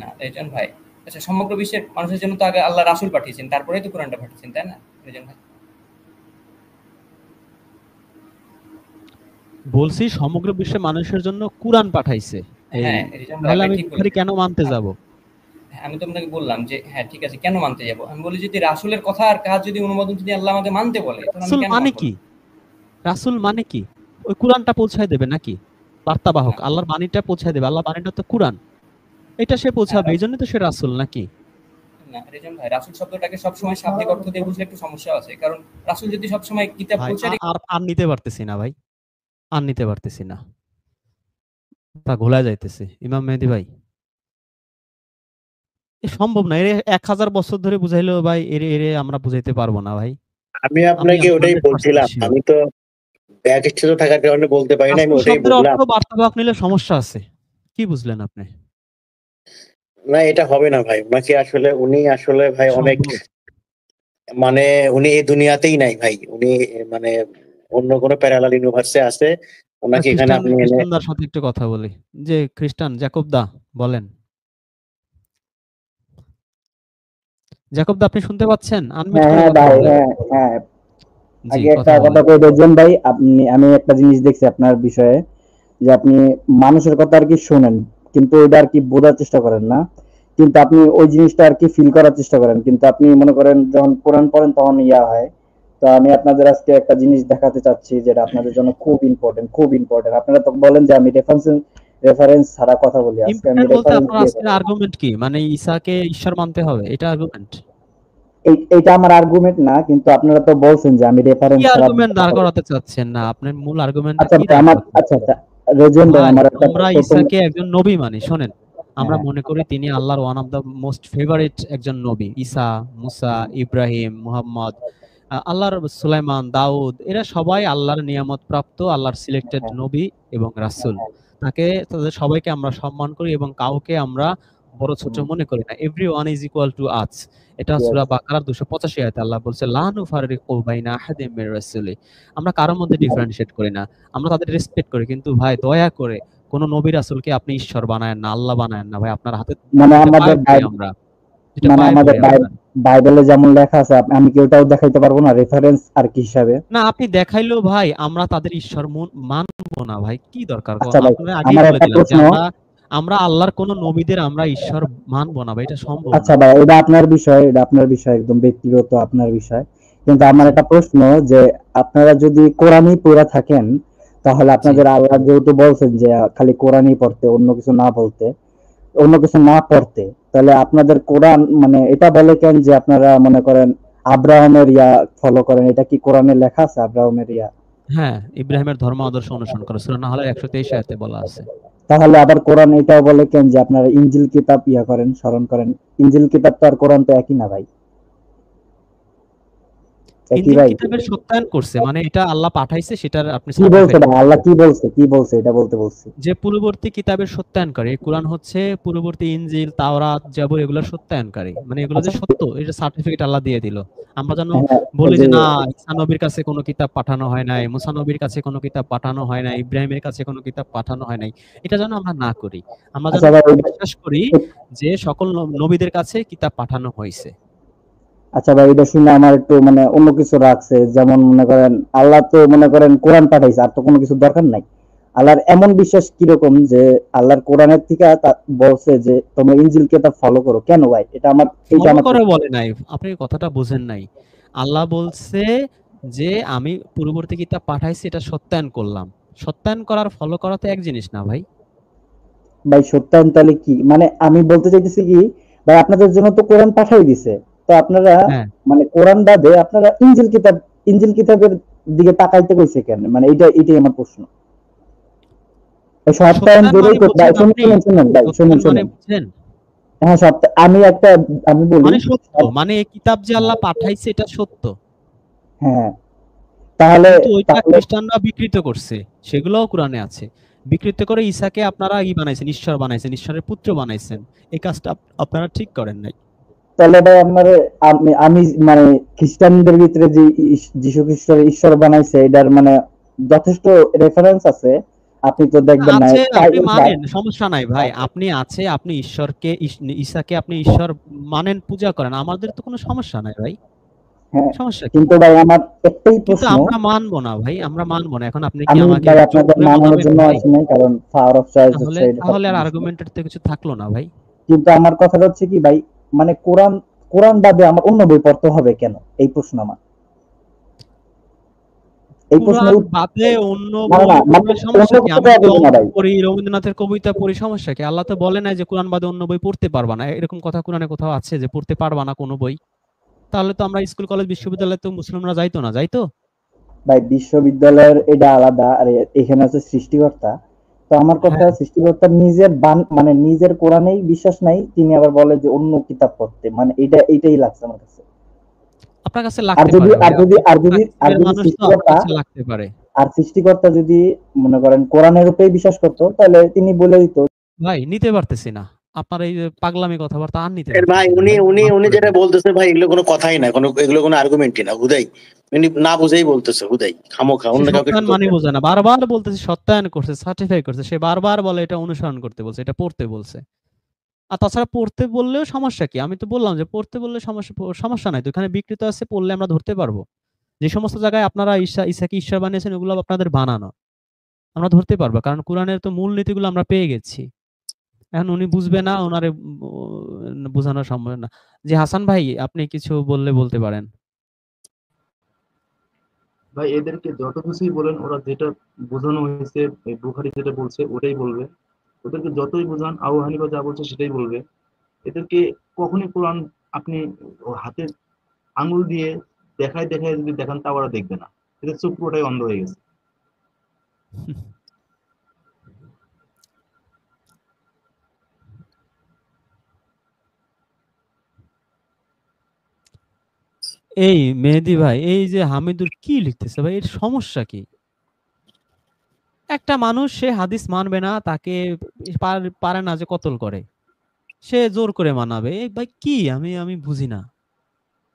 না রেজান ভাই, আচ্ছা সমগ্র বিশ্বের মানুষের জন্য তো আগে আল্লাহ রাসূল পাঠিয়েছেন, তারপরেই তো কোরআনটা পাঠিয়েছেন, তাই না রেজান ভাই? বলছি সমগ্র বিশ্বের মানুষের জন্য কুরআন পাঠাইছে। এই হ্যাঁ, রেজান ভাই তাহলে আপনি আমি ঠিক বুখারী বলেছেন। কেন মানতে আ যাব? হ্যাঁ, আমি তো আপনাকে বললাম যে হ্যাঁ, ঠিক আছে কেন মানতে যাব? আমি বলি যদি রাসূলের কথা আর কাজ যদি অনুমোদন যদি আল্লাহ আমাকে মানতে বলে, তখন আমি রাসূল কেন মানে মানব কি? না? রাসূল মানে কি? ওই কুরআনটা পৌঁছায় দেবে নাকি? বার্তাবাহক। না, আল্লাহর বাণীটা পৌঁছায় দেবে। আল্লাহর বাণীটা তো কুরআন। এটা সে হ্যাঁ, পৌঁছাবে। এইজন্যই তো সে রাসূল নাকি? না রেজান ভাই, রাসূল শব্দটাকে সবসময় শাব্দিক অর্থ দিয়ে বুঝলে একটু সমস্যা আছে। কারণ রাসূল যদি সবসময় কিতাব ভাই পৌঁছায় আর আর নিতে পারতেছি না ভাই। আর নিতে পারতেছি না। তা ঘোলা যাইতেছে। ইমাম মেহেদী ভাই, সম্ভব না। এর 1000 বছর ধরে বুঝাইলেও ভাই এরে আমরা বুঝাইতে পারবো না ভাই। আমি আমি আপনাকে ওটাই 100% বলছিলাম, সিউর। আমি তো ব্যাকস্টেজে থাকার কারণে বলতে পারি না, আমি রাসূল ওটাই শব্দের অর্থ বললাম। বার্তাবাহক নিলে সমস্যা আছে। কি বুঝলেন আপনি? না, এটা হবে না ভাই, উনি আসলে ভাই অনেক, সম্ভব। মানে উনি এই দুনিয়াতেই নাই ভাই, উনি মানে অন্য কোনো প্যারালাল ইউনিভার্সে আছে। ওনাকে এখানে আপনি এনে, খ্রিস্টানদার সাথে একটু কথা বলি। যে খ্রিস্টান জ্যাকব দা বলেন। জ্যাকব দা আপনি শুনতে পাচ্ছেন? আনমিউট হ্যাঁ করে হ্যাঁ কথা ভাই, বলেন। হ্যাঁ হ্যাঁ। জি, আগে একটা কথা কথা বলেন। কই রেজওয়ান ভাই, আমি একটা জিনিস দেখছি আপনার বিষয়ে, যে আপনি মানুষের কথা আর কি শোনেন, কিন্তু ওইটা আর কি বোঝার চেষ্টা করেন না, কিন্তু আপনি ওই জিনিসটা আর কি ফিল করার চেষ্টা করেন, কিন্তু আপনি মনে করেন যখন কোরআন পড়েন তখন ইয়া হয়। তো আমি আপনাদের আজকে একটা জিনিস দেখাতে চাচ্ছি যেটা আপনাদের জন্য খুব ইম্পর্টেন্ট, খুব ইম্পর্টেন্ট। আপনারা তো বলেন যে আমি রেফারেন্স ছাড়া কথা বলি, আজকে আমি ইম্পর্টেন্ট বলতে রেফারেন্স আপনার দিয়ে আজকের কথা বলবো। আর্গুমেন্ট কি? মানে ঈসাকে ঈশ্বর মানতে হবে। এটা আর্গুমেন্ট? এইটা আমার আর্গুমেন্ট না, কিন্তু আপনারা তো বলছেন যে আমি কি রেফারেন্স ছাড়া আর্গুমেন্ট দাঁড় করাতে চাচ্ছেন? না, আপনার মূল আর্গুমেন্টটা আচ্ছা কি ভাই, দাঁড় আমার করাতে আচ্ছা চাচ্ছেন? আচ্ছা রেজওয়ান ভাই, ভাই, আমার একটা আমরা প্রথম, ঈসাকে একজন নবী মানি। শোনেন, আমরা হ্যাঁ মনে করি তিনি আল্লাহর one of the most favourite একজন নবী। ঈসা, মুসা, ইব্রাহিম, মুহাম্মদ, আল্লাহর সুলাইমান, দাউদ, এরা সবাই আল্লাহর নিয়ামত প্রাপ্ত, আল্লাহর সিলেক্টেড হ্যাঁ নবী এবং রাসূল। তাকে, তাদের সবাইকে আমরা সম্মান করি এবং কাউকে আমরা বড় ছোট মনে করি না। Everyone is equal to us. এটা yes, সূরা বাকারার 285 আয়াতে আল্লাহ বলছে, লা নুফাররিকু বাইনা আহাদিম মির রাসূলি। আমরা কারোর মধ্যে ডিফারেন্সিয়েট করি না। আমরা তাদের রেসপেক্ট করি। কিন্তু ভাই, দয়া করে কোন নবী রাসূলকে আপনি ঈশ্বর বানায়েন না, আল্লাহ বানায়েন না ভাই। আপনার হাতে মানে দুইটা আমাদের পায়ে পড়ি আমরা। দুইটা মানে পায়ে আমাদের পড়ি আপনার। বাইবেলে যেমন লেখা আছে, আমি কি ওটাও দেখাইতে পারবো না রেফারেন্স আর কি হিসাবে? না, আপনি দেখাইলেও ভাই আমরা তাদের ঈশ্বর মানবো না ভাই। কি দরকার কোন? আচ্ছা ভাই, আপনারা আগেই আমার বলে একটা দিলাম যে প্রশ্ন। আমরা আল্লাহর কোন নবীদের আমরা ঈশ্বর মানবো না ভাই। এটা সম্ভব আচ্ছা না। ভাই, এটা আপনার বিষয়, একদম ব্যক্তিগত আপনার বিষয়। কিন্তু আমার জি, একটা প্রশ্ন, যে আপনারা যদি কোরআনই পড়ে থাকেন, তাহলে জি। আপনাদের আল্লাহ যেহেতু বলছেন যে খালি কোরআনই পড়তে, অন্য কিছু না বলতে, অন্য কিছু না পড়তে, তাহলে আপনাদের কোরআন মানে এটা বলে কেন যে আপনারা মনে করেন আব্রাহামের ফলো করেন? এটা কি কোরআনে লেখা আছে আব্রাহামের হ্যাঁ, ইব্রাহিমের ধর্ম আদর্শ অনুসরণ করে। সূরা নাহলের 123 আয়াতে বলা আছে। তাহলে আবার কোরআন এটাও বলে কেন যে আপনারা ইনজিল কিতাব করেন, স্মরণ করেন? ইনজিল কিতাব তো আর কোরআন তো একই না ভাই, একই ইনজিল ভাই? কিতাবের সত্যায়ন করছে, মানে এটা আল্লাহ পাঠাইছে, সেটার আপনি কি বলছে সার্টিফাইড ভাই, করতে আল্লাহ হবে। কি বলছে এটা বলতে বলছি। যে পূর্ববর্তী কিতাবের সত্যায়ন করে। এই কোরআন হচ্ছে পূর্ববর্তী ইনজিল, তাওরাত, জাবুর এগুলোর সত্যায়নকারী। মানে এগুলো যে আচ্ছা, সত্য, এটা সার্টিফিকেট আল্লাহ দিয়ে দিল। আমরা যেন হ্যাঁ, ওই বলি যে যে না, ঈসা নবীর কাছে কোনো কিতাব পাঠানো হয় নাই, মুসা নবীর কাছে কোনো কিতাব পাঠানো হয় নাই, ইব্রাহিমের কাছে কোনো কিতাব পাঠানো হয় নাই। এটা যেন আমরা না করি। আমরা যেন আচ্ছা ভাই, বিশ্বাস করি যে সকল নবীদের কাছে কিতাব পাঠানো হয়েছে। আচ্ছা ভাই, এটা শুনে আমার একটু মানে অন্য কিছু রাখছে। যেমন মনে করেন আল্লাহ তো মনে করেন কোরআন পাঠাইছে, আর তো কোনো কিছু দরকার নাই। আল্লাহর এমন বিশ্বাস কিরকম যে আল্লাহর কোরআনের থেকে বলছে যে তোমরা ইনজিল কিতাব ফলো করো, কেন ভাই? এটা ফলো আমার করে প্রশ্ন। বলে নাই, আপনি কথাটা বুঝেন নাই। আল্লাহ বলছে যে আমি পূর্ববর্তী কিতাব পাঠাইছি, এটা সত্যায়ন করলাম। সত্যায়ন করার ফলো করা তো এক জিনিস না ভাই। ভাই সত্যায়ন তাহলে কি মানে? আমি বলতে চাইতেছি কি, ভাই আপনাদের জন্য তো কোরআন পাঠাই দিছে, তো আপনারা হ্যাঁ, মানে কোরআন বাদে আপনারা ইনজিল কিতাবের দিকে তাকাইতে কইছে কেন? মানে এটাই আমার প্রশ্ন। এই সত্যায়ন সত্যায়ন জোরেই মানে ভাই বুঝেন শুনুন আপনি? শুনুন শুনুন ভাই, শুনুন সত্যায়ন মানে শুনুন বুঝেন? হ্যাঁ, আমি বলি। মানে সত্য, মানে এই কিতাব যে আল্লাহ পাঠাইছে এটা সত্য। হ্যাঁ, তাহলে কিন্তু ওইটা তাহলে খ্রিস্টানরা বিকৃত করছে। সেগুলোও কোরআনে আছে। বিকৃত করে ঈসাকে আপনারা বানাইছেন, ঈশ্বর বানাইছেন, ঈশ্বরের পুত্র বানাইছেন। এই কাজটা আপনারা ঠিক করেন নাই। তাহলে ভাই আমি মানে খ্রিস্টানদের ভিতরে যে যীশু খ্রিস্টের ঈশ্বর বানাইছে, এটার মানে যথেষ্ট রেফারেন্স আছে, আপনি তো দেখবেন না আছে, তাই আপনি মানেন, সমস্যা নাই ভাই। আপনি আছে, আপনি ঈশ্বরকে, ঈসাকে আপনি ঈশ্বর মানেন, পূজা করেন। আমাদের তো কোনো সমস্যা নাই ভাই। হ্যাঁ, সমস্যা কি? কিন্তু ভাই আমার একটাই কিন্তু প্রশ্ন। আমরা মানবো না ভাই, আমরা মানবো না। এখন আপনি কি আমি আমাকে ভাই জোর আপনাদের করে মানানোর মানাবেন জন্য ভাই? আসি নাই, কারণ পাওয়ার অফ চয়েস তাহলে হচ্ছে এটা তাহলে আর সবচেয়ে বেশি। আর্গুমেন্টের তো কিছু থাকলো না ভাই। কিন্তু আমার কথাটা হচ্ছে কি ভাই, মানে কোরআন বাদে আমার অন্য বই পড়তে হবে কেন? এই প্রশ্ন আমার। এই প্রশ্নের কুরআন বাদে অন্য না না বই না, মানে পড়লে অন্য সমস্যা কি? কিছু আমি দেওয়া যদি যাবে না অঙ্ক ভাই। পড়ি, রবীন্দ্রনাথের কবিতা পড়ি, সমস্যা কি? আল্লাহ তো বলে নাই যে কুরআন বাদে অন্য বই পড়তে পারবা না। এরকম কথা কুরআনে কোথাও আছে যে পড়তে পারবা না কোনো বই? তাহলে তো আমরা স্কুল, কলেজ, বিশ্ববিদ্যালয়ে তো মুসলিমরা যাইতো না, যাইতো? ভাই বিশ্ববিদ্যালয়ের এটা আলাদা, আর এখানে আছে সৃষ্টিকর্তা। তো আমার কথা, হ্যাঁ, সৃষ্টিকর্তার নিজের মানে নিজের কোরআনেই বিশ্বাস নাই, তিনি আবার বলে যে অন্য কিতাব পড়তে, মানে এইটাই লাগছে আমার কাছে। আপনার কাছে আর লাগতে যদি পারে ভাই। আর যদি আপনি আর কোরআন যদি আর হাকিমের যদি মানুষ, তো আপনার সৃষ্টিকর্তা কাছে লাগতে পারে। আর সৃষ্টিকর্তা যদি মনে করেন কোরআনের উপরেই বিশ্বাস করতো, তাহলে তিনি বলে দিত। ভাই নিতে পারতেছি না। আপনার এই যে পাগলামি কথাবার্তা আর নিতে এর ভাই পারতেছি না উনি ভাই। উনি মাফ উনি করে যেটা দেন। বলতেছে ভাই, এগুলো কোনো কথাই না, এগুলো কোনো আর্গুমেন্টই না, হুদাই উনি না বুঝেই বলতেছে, হুদাই খামোখা সে অন্য কাউকে সত্যায়ন মানে বলবে। বোঝে না। বারবার বলতেছে সত্যায়ন করছে, সার্টিফাই করছে। সে বারবার বলে এটা অনুসরণ করতে বলছে, এটা পড়তে বলছে। আর তাছাড়া পড়তে বললেও সমস্যা কি? আমি তো বললাম যে পড়তে বললে সমস্যা নাই তো। এখানে বিকৃত আছে, পড়লে আমরা ধরতে পারবো। যে সমস্ত জায়গায় আপনারা ঈসাকে ঈশ্বর বানিয়েছেন, ওগুলো আপনাদের বানানো। আমরা ধরতে পারবো, কারণ কোরআনের তো মূল নীতিগুলো আমরা পেয়ে গেছি। এখন উনি বুঝবে না, ওনারে বোঝানো সম্ভব না। যে হাসান ভাই, আপনি কিছু বললে বলতে পারেন। ভাই এদেরকে যত কিছুই বলেন, ওরা যেটা বোঝানো হয়েছে, এই বুখারী যেটা বলছে ওটাই বলবে। ওদেরকে যতই বোঝান, আবু হানিফা যা বলছে সেটাই বলবে। এদেরকে কখনই কোরআন আপনি হাতে আঙুল দিয়ে দেখায় দেখায় যদি দেখান তাও ওরা দেখবে না, এদের চোখ পুরোটাই অন্ধ হয়ে গেছে। এই মেহেদী ভাই, এই যে হামিদুর কি লিখতেছে ভাই, এর সমস্যা কি? একটা মানুষ সে হাদিস মানবে না, তাকে পারে না যে কতল করে, সে জোর করে মানাবে, এই ভাই কি, আমি আমি বুঝি না।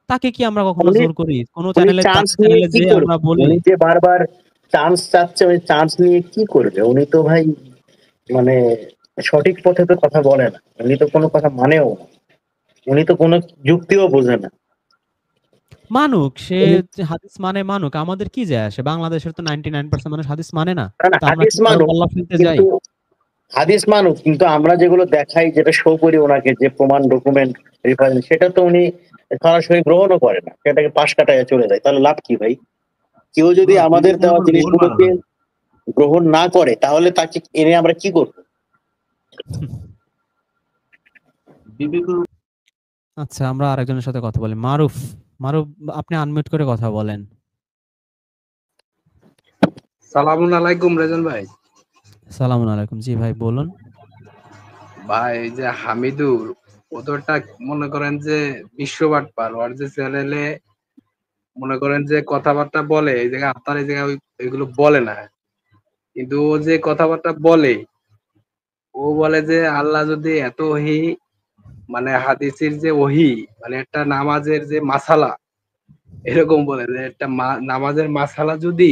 তাকে কি আমরা কখনো উনি জোর করি কোনো উনি চ্যানেলে, চান্স তার নিয়ে চ্যানেলে কি যে করবে? আমরা বলি? উনি যে বারবার চান্স চাচ্ছে, ওই চান্স নিয়ে কি করবে? উনি তো ভাই মানে সঠিক পথে তো কথা বলে না, উনি তো কোনো কথা মানেও না, উনি তো কোনো যুক্তিও বোঝে না। মানুক, সে উনি যে হাদিস মানে মানুক, আমাদের কি যায় আসে? বাংলাদেশের তো 99% মানুষ হাদিস মানে না, না না, তা আমরা হাদিস কি কারো মানুক, পাল্লা ফেলতে যাই? কিন্তু হাদিস মানুক, কিন্তু আমরা যেগুলো দেখাই, যেটা শো করি ওনাকে, যে প্রমাণ, ডকুমেন্ট, রেফারেন্স, সেটা তো উনি সরাসরি গ্রহণও করে না, সেটাকে পাশ কাটায় চলে যায়। তাহলে লাভ কি ভাই? কেউ যদি ওরা আমাদের বিবেকের দেওয়া উপর গোল মারা জিনিসগুলোকে হয়। গ্রহণ না করে, তাহলে তাকে এনে আমরা কি করবো? বিবেকের আচ্ছা, আমরা আরেকজনের সাথে কথা বলি। মারুফ, মারুফ, আপনি আনমিউট করে কথা বলেন। সালামুন আলাইকুম রেজন ভাই। সালামুন আলাইকুম, জি ভাই বলুন। ভাই এই যে হামিদুর, ওদেরটা মনে করেন যে বিশ্ববাট পার, ওর যে চ্যানেলে মনে করেন যে কথাবার্তা বলে, এই জায়গায় আপনার এই জায়গায় এগুলো বলে না, কিন্তু ও যে কথাবার্তা বলে, ও বলে যে আল্লাহ যদি এত ওহী, মানে হাদিসের যে ওহী, মানে একটা নামাজের যে মাসালা, এরকম বলে যে একটা নামাজের মাসালা যদি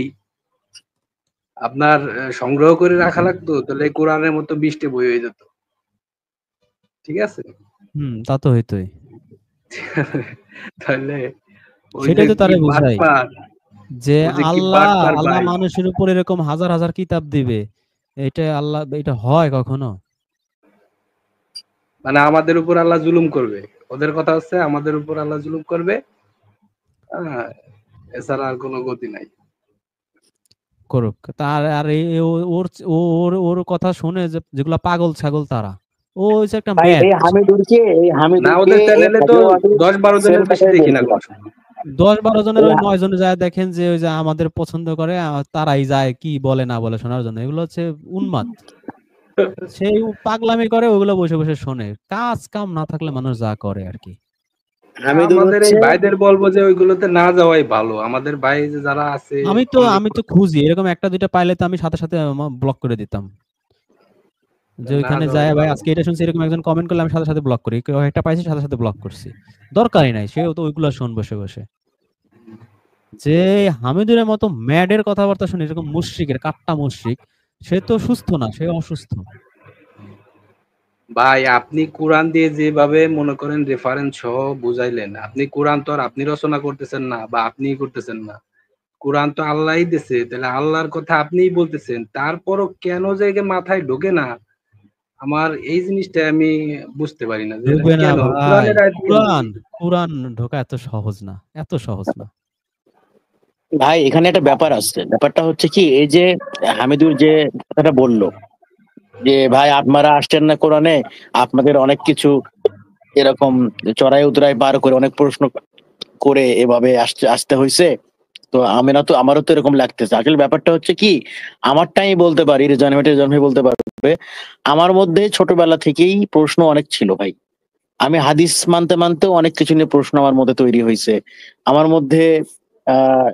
আপনার সংগ্রহ করে রাখা লাগতো, তাহলে কোরআনের মতো 20টা বই হয়ে যেত। ঠিক আছে? তা তো হইতোই। তাহলে ওই যে সেটাই তো কি তারে বুঝাই, বাটপার, যে ওই যে কি আল্লাহ, বাটপার আল্লাহ ভাই। মানুষের উপর এরকম হাজার হাজার কিতাব দিবে, এটা আল্লাহ, এটা হয় কখনো? মানে আমাদের উপর আল্লাহ জুলুম করবে। ওদের কথা হচ্ছে আমাদের উপর আল্লাহ জুলুম করবে। হ্যাঁ, এছাড়া আর কোনো গতি নাই। করুক, তার আর ওর ওর ওর কথা শুনে যে যেগুলা পাগল ছাগল তারা, ও হচ্ছে একটা ভাই ম্যাড। এই হামিদুরকে, না, ওদের চ্যানেলে তো 10-12 জনের বেশি দেখি না কোনো সময়। 10-12 জনের ওই 9 জনে যায় দেখেন যে ওই যে আমাদের পছন্দ করে, তারাই যায় কি বলে না বলে শোনার জন্য। এগুলো হচ্ছে উন্মাদ, সেই পাগলামি করে, ওগুলো বসে বসে শোনে। কাজ কাম না থাকলে মানুষ যা করে আর কি। হামিদুর আমাদের এই হচ্ছে, ভাইদের বলবো যে ওইগুলোতে না যাওয়াই ভালো। আমাদের ভাই যে যারা আছে অনলি, আমি তো খুঁজি এরকম একটা দুইটা পাইলে, তো আমি সাথে সাথে ব্লক করে দিতাম। যে না ওইখানে যায় যাওয়াই ভাই ভালো। আজকে এটা শুনছি, এরকম একজন কমেন্ট করলে আমি সাথে সাথে ব্লক করি, কেউ একটা পাইছি সাথে সাথে ব্লক করছি। দরকারই নাই, সেও তো ওইগুলা শোন বসে বসে। যে হামিদুরের মতো ম্যাডের কথাবার্তা শুনে, এরকম মুশরিকের কাট্টা মুশরিক, সে তো সুস্থ না, সে অসুস্থ। ভাই আপনি কোরআন দিয়ে যেভাবে মনে করেন রেফারেন্স সহ বুঝাইলেন, আপনি কোরআন তো আর আপনি রচনা করতেছেন না বা আপনিই করতেছেন না, কোরআন তো আল্লাহই দিছে, তাহলে আল্লাহর কথা আপনিই বলতেছেন, তারপরও কেন যে একে মাথায় ঢোকে না, আমার এই জিনিসটা আমি বুঝতে পারি না যে এটা ঢুকবে না কেন ভাই, কোরআনের আয়াত কেন কোরআন, কি? কোরআন ঢোকা এত সহজ না, এত সহজ না। ভাই এখানে একটা ব্যাপার আছে, ব্যাপারটা হচ্ছে কি, এই যে হামিদুর যে কথাটা বললো, যে ভাই আপনারা আসছেন না কোরআনে, আপনাদের অনেক কিছু এরকম চড়াই উতরাই পার করে অনেক প্রশ্ন করে এভাবে আসতে আসতে হয়েছে। তো আমারও তো এরকম লাগতেছে। আসলে ব্যাপারটা হচ্ছে কি, আমারটাই বলতে পারি, রেজান ভাই বলতে পারবে, আমার মধ্যে ছোটবেলা থেকেই প্রশ্ন অনেক ছিল ভাই। আমি হাদিস মানতে মানতেও অনেক কিছু নিয়ে প্রশ্ন আমার মধ্যে তৈরি হয়েছে। আমার মধ্যে আহ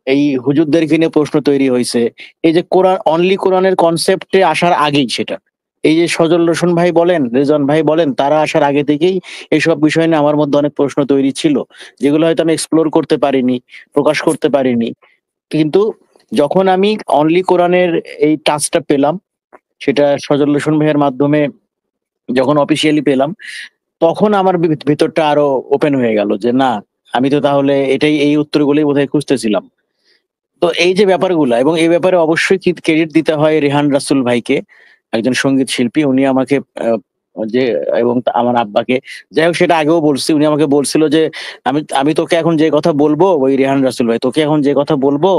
এই হুজুরদেরকে নিয়ে প্রশ্ন তৈরি হয়েছে। এই যে কোরআন, অনলি কোরআনের কনসেপ্টে আসার আগেই সেটা, এই যে সজল রোশন ভাই বলেন, রেজন ভাই বলেন, তারা আসার আগে থেকেই এইসব বিষয় নিয়ে আমার মধ্যে অনেক প্রশ্ন তৈরি ছিল, যেগুলো হয়তো আমি এক্সপ্লোর করতে পারিনি, প্রকাশ করতে পারিনি। কিন্তু যখন আমি অনলি কোরআনের এই টাচটা পেলাম, সেটা সজল রোশন ভাইয়ের মাধ্যমে যখন অফিসিয়ালি পেলাম, তখন আমার ভিতরটা আরো ওপেন হয়ে গেল, যে না, আমি তো তাহলে এটাই, এই উত্তরগুলোই বোধহয় খুঁজতেছিলাম। তো এই যে ব্যাপারগুলা, এবং এই ব্যাপারে অবশ্যই ক্রেডিট দিতে হয় রেহান রাসুল ভাইকে, একজন সঙ্গীত শিল্পী। উনি আমাকে যে, এবং আমার আব্বাকে, যাই হোক সেটা আগেও বলছি, উনি আমাকে বলছিল যে আমি আমি তোকে এখন যে কথা বলবো, ওই রেহান রাসুল ভাই, তোকে এখন যে কথা বলবো,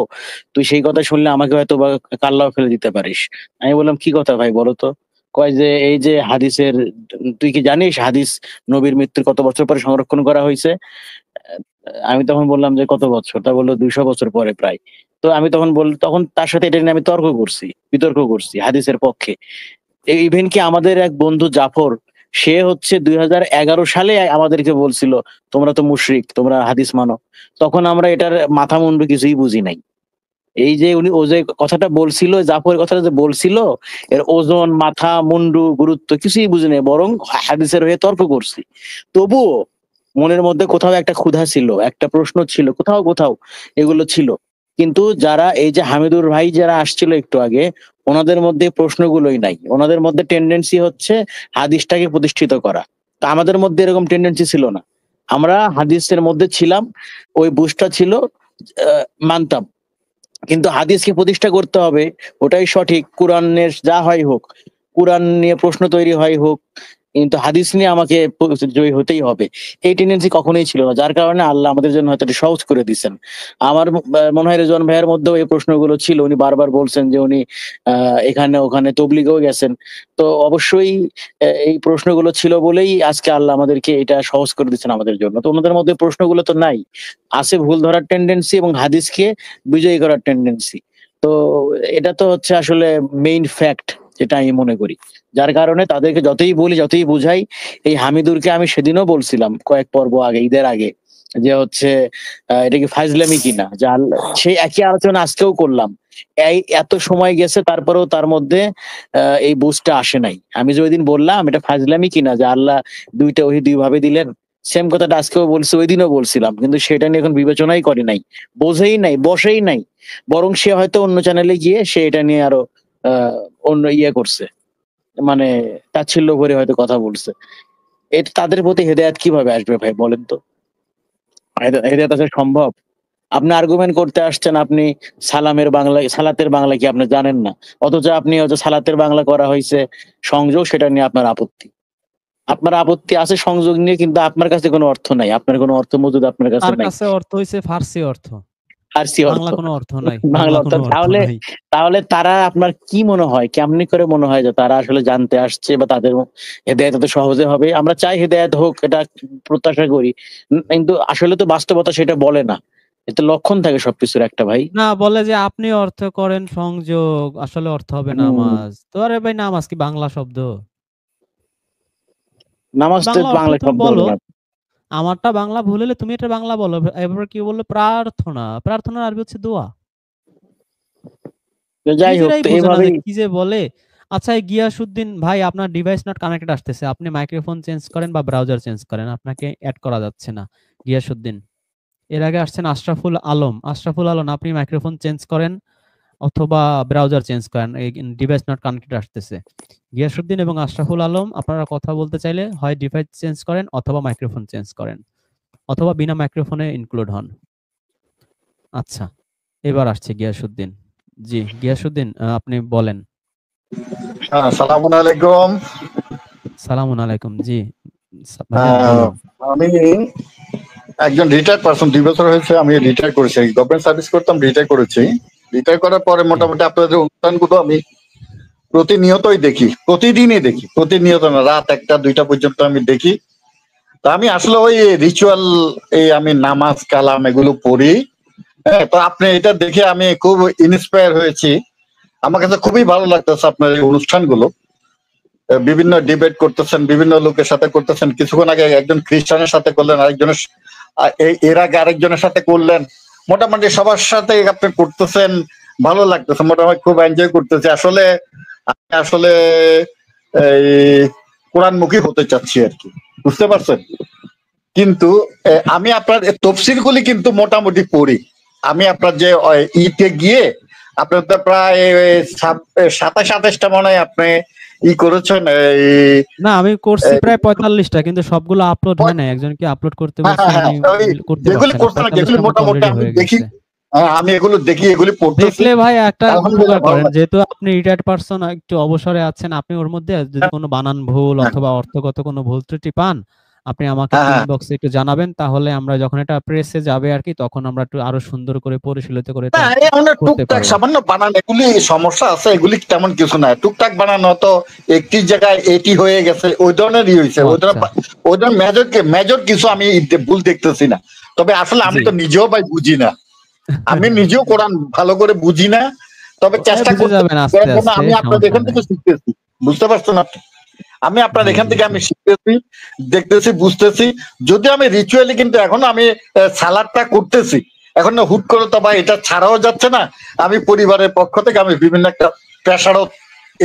তুই সেই কথা শুনলে আমাকে হয়তো বা কাল্লাও ফেলে দিতে পারিস। আমি বললাম কি কথা ভাই বলো তো? কয় যে এই যে হাদিসের, তুই কি জানিস হাদিস নবীর মৃত্যুর কত বছর পরে সংরক্ষণ করা হয়েছে? আমি তখন বললাম যে কত বছর, তা বললো 200 বছর পরে প্রায়। তো আমি তখন তার সাথে এটা নিয়ে আমি বিতর্ক করছি হাদিসের পক্ষে। ইভেন কি আমাদের এক বন্ধু জাফর, সে হচ্ছে 2011 সালে আমাদেরকে বলছিল তোমরা তো মুশরিক, তোমরা হাদিস মানো। তখন আমরা এটার মাথা মুন্ডু কিছুই বুঝি নাই। এই যে ও যে কথাটা বলছিল, জাফরের কথাটা যে বলছিল, এর ওজন, মাথা মুন্ডু, গুরুত্ব কিছুই বুঝি নাই, বরং হাদিসের হয়ে তর্ক করছি। তবুও মনের মধ্যে কোথাও একটা ক্ষুধা ছিল, একটা প্রশ্ন ছিল, কোথাও এগুলো ছিল। কিন্তু যারা এই যে হামিদুর ভাই যারা আসছিল একটু আগে, ওনাদের মধ্যে এই প্রশ্নগুলোই নাই। ওনাদের মধ্যে টেন্ডেন্সি হচ্ছে হাদিসটাকে প্রতিষ্ঠিত করা। তা আমাদের মধ্যে এরকম টেন্ডেন্সি ছিল না। আমরা হাদিসের মধ্যে ছিলাম, ওই বুঝটা ছিল, মানতাম। কিন্তু হাদিসকে প্রতিষ্ঠা করতে হবে, ওটাই সঠিক। কোরআনের যা হয় হোক, কোরআন নিয়ে প্রশ্ন তৈরি হয় হোক, কিন্তু হাদিস নিয়ে আমাকে জয়ী হতেই হবে, এই টেন্ডেন্সি কখনোই ছিল না। যার কারণে আল্লাহ আমাদের জন্য হয়তো এটা সহজ করে দিচ্ছেন। আমার মনে হয় রেজওয়ান ভাইয়ের মধ্যেও এই প্রশ্নগুলো ছিল। উনি বারবার বলছেন যে উনি এখানে ওখানে তবলিগেও গেছেন। তো অবশ্যই এই প্রশ্নগুলো ছিল বলেই আজকে আল্লাহ আমাদেরকে এটা সহজ করে দিচ্ছেন আমাদের জন্য। তো ওনাদের মধ্যে প্রশ্নগুলো তো নাই, আছে ভুল ধরার টেন্ডেন্সি এবং হাদিসকে বিজয়ী করার টেন্ডেন্সি। তো এটা তো হচ্ছে আসলে মেইন ফ্যাক্ট, যেটা আমি মনে করি। যার কারণে তাদেরকে যতই বলি, যতই বুঝাই, এই হামিদুরকে আমি সেদিনও বলছিলাম কয়েক পর্ব আগে, ঈদের আগে, যে হচ্ছে এটা কি ফাইজলামি কিনা, যে সেই একই আলোচনা আজকেও করলাম। এই এত সময় গেছে, তারপরেও তার মধ্যে এই বুঝটা আসে নাই। আমি যে ওই দিন বললাম এটা ফাইজলামি কিনা যে আল্লাহ দুইটা ওহি দুই ভাবে দিলেন, সেম কথাটা আজকেও বলছি, ওই দিনও বলছিলাম, কিন্তু সেটা নিয়ে এখন বিবেচনাই করে নাই, বোঝেই নাই, বসেই নাই। বরং সে হয়তো অন্য চ্যানেলে গিয়ে সে এটা নিয়ে আরো অন্য করছে, মানে তাচ্ছিল্য করে হয়তো কথা বলছে। এটা তাদের প্রতি হেদায়েত কিভাবে আসবে ভাই বলেন তো? হেদায়েত আসা সম্ভব? আপনি আর্গুমেন্ট করতে আসছেন, আপনি সালাতের বাংলা কি আপনি জানেন না, অথচ আপনি হচ্ছে সালাতের বাংলা করা হয়েছে সংযোগ, সেটা নিয়ে আপনার আপত্তি আছে সংযোগ নিয়ে, কিন্তু আপনার কাছে কোনো অর্থ নাই, আপনার কোনো অর্থ মজুদ আপনার কাছে তার নাই। কাছে অর্থ হইছে ফার্সি অর্থ, ফার্সি অর্থ, বাংলা কোনো অর্থ নাই, বাংলা অর্থ। তাহলে নাই। তাহলে তারা আপনার কি মনে হয়, কেমনি করে মনে হয় যে তারা আসলে জানতে আসছে, বা তাদের হেদায়েত এত সহজে হবে? আমরা চাই হেদায়েত হোক, এটা প্রত্যাশা করি, কিন্তু আসলে তো বাস্তবতা সেটা বলে না। এতে লক্ষণ থাকে সবকিছুর একটা ভাই। না, বলে যে আপনি অর্থ করেন সংযোগ, আসলে অর্থ হবে নামাজ। তো আরে ভাই, নামাজ কি বাংলা শব্দ? নামাজ তো বাংলা অর্থ বাংলা তুমি শব্দ বলো। হলো না। আমারটা বাংলা ভুল হলে তুমি এটা বাংলা বলো। এবার কি বললো? প্রার্থনা। প্রার্থনার আরবি হচ্ছে দোয়া। তো যাই হোক, নিজেরাই তো বোঝে না যে এইভাবেই কি যে বলে। আচ্ছা, এই গিয়াসউদ্দিন ভাই, আপনার ডিভাইস নট কানেক্টেড আসতেছে। আপনি মাইক্রোফোন চেঞ্জ করেন বা ব্রাউজার চেঞ্জ করেন, আপনাকে অ্যাড করা যাচ্ছে না। গিয়াসউদ্দিন, এর আগে আসছেন আশরাফুল আলম। আশরাফুল আলম, আপনি মাইক্রোফোন চেঞ্জ করেন অথবা ব্রাউজার চেঞ্জ করেন, এই ডিভাইস নট কানেক্টেড আসতেছে। গিয়াসউদ্দিন এবং আশরাফুল আলম, আপনারা কথা বলতে চাইলে হয় ডিভাইস চেঞ্জ করেন অথবা মাইক্রোফোন চেঞ্জ করেন, অথবা বিনা মাইক্রোফোনে ইনক্লুড হন। আচ্ছা, এবার আসছে গিয়াসউদ্দিন। জি গিয়াসউদ্দিন, আপনি বলেন। হ্যাঁ, আসসালামু আলাইকুম। সালামুন আলাইকুম। জি ভাইজান আহ, বলুন। আমি একজন রিটায়ার্ড পারসন, 2 বছর হয়েছে আমি রিটায়ার করেছি, গভর্নমেন্ট সার্ভিস করতাম, রিটায়ার করেছি। রিটায়ার করার পরে জি মোটামুটি আপনাদের অনুষ্ঠানগুলো আমি প্রতিনিয়তই দেখি, প্রতিদিনই দেখি, প্রতিনিয়ত না, রাত 1টা 2টা পর্যন্ত আমি দেখি। তো আমি আসলে ওই রিচুয়াল, আমি নামাজ কালাম এগুলো পড়ি। হ্যাঁ, তো আপনি এটা দেখে আমি খুব ইন্সপায়ার হয়েছি। আমার কাছে খুবই ভালো লাগতেছে আপনার এই অনুষ্ঠানগুলো। বিভিন্ন ডিবেট করতেছেন, বিভিন্ন লোকের সাথে করতেছেন। কিছুক্ষণ আগে একজন খ্রিস্টানের সাথে করলেন, আরেকজনের এর আগে আরেকজনের সাথে করলেন। মোটামুটি সবার সাথে আপনি করতেছেন, ভালো লাগতেছে, মোটামুটি খুব এনজয় করতেছি। আসলে আমি আসলে এই কোরআনমুখী হতে চাচ্ছি আর কি, বুঝতে পারছেন? কিন্তু আমি আপনার তফসিরগুলি কিন্তু মোটামুটি পড়ি। আমি আপনার যে ইতে গিয়ে আপনার তো প্রায় 27-28টা মনে হয় আপনি করেছেন। না, আমি করছি প্রায় 45টা, কিন্তু সবগুলো আপলোড হয় না। একজনকে আপলোড করতে হ্যাঁ বলছি, হ্যাঁ, উনি ওই করতে যেগুলি পারছে না। করছেন, যেগুলি 45টার মতো মোটামুটি অলরেডি আমি হয়ে দেখি, গেছে। আমি এগুলো দেখি, এগুলি পড়তেছি। দেখলে ভাই একটা উপকার আলহামদুলিল্লাহ ভালো করেন, লাগে। যেহেতু আপনি রিটায়ার্ড পারসন, একটু অবসরে আছেন, আপনি ওর মধ্যে যদি কোনো বানান ভুল হ্যাঁ অথবা অর্থগত কোনো ভুল ত্রুটি পান, আপনি আমাকে হ্যাঁ একটু হ্যাঁ ইনবক্সে একটু জানাবেন, তাহলে আমরা যখন এটা প্রেসে যাবে আর কি, তখন আমরা একটু আরো সুন্দর করে পরিশীলিত করে না, এটা এই অনেক করতে টুকটাক পারবো। সামান্য বানান, এগুলি সমস্যা আছে, এগুলি তেমন কিছু নাই। টুকটাক বানানো তো একটি জায়গায় এটি হয়ে গেছে, ওই ধরনেরই হয়েছে, ও ওই আচ্ছা, ধরনের ওই ধরনের মেজর কিছু আমি ভুল দেখতেছি না। তবে আসলে আমি জি। তো নিজেও ভাই বুঝি না, আমি নিজেও কোরআন ভালো করে বুঝি না, তবে চেষ্টা বুঝে করতে যাবেন আস্তে করার জন্য আস্তে, আমি আপনাদের সমস্যা এখান নাই। থেকে শিখতেছি। বুঝতে পারছেন আপনি? আমি আপনার জি এখান জি থেকে জি আমি শিখতেছি, দেখতেছি, বুঝতেছি। যদি আমি রিচুয়ালি, কিন্তু এখন আমি সালাদটা করতেছি, এখন না হুট করে তো ভাই এটা ছাড়াও যাচ্ছে না। আমি পরিবারের পক্ষ থেকে আমি বিভিন্ন একটা প্রেশারও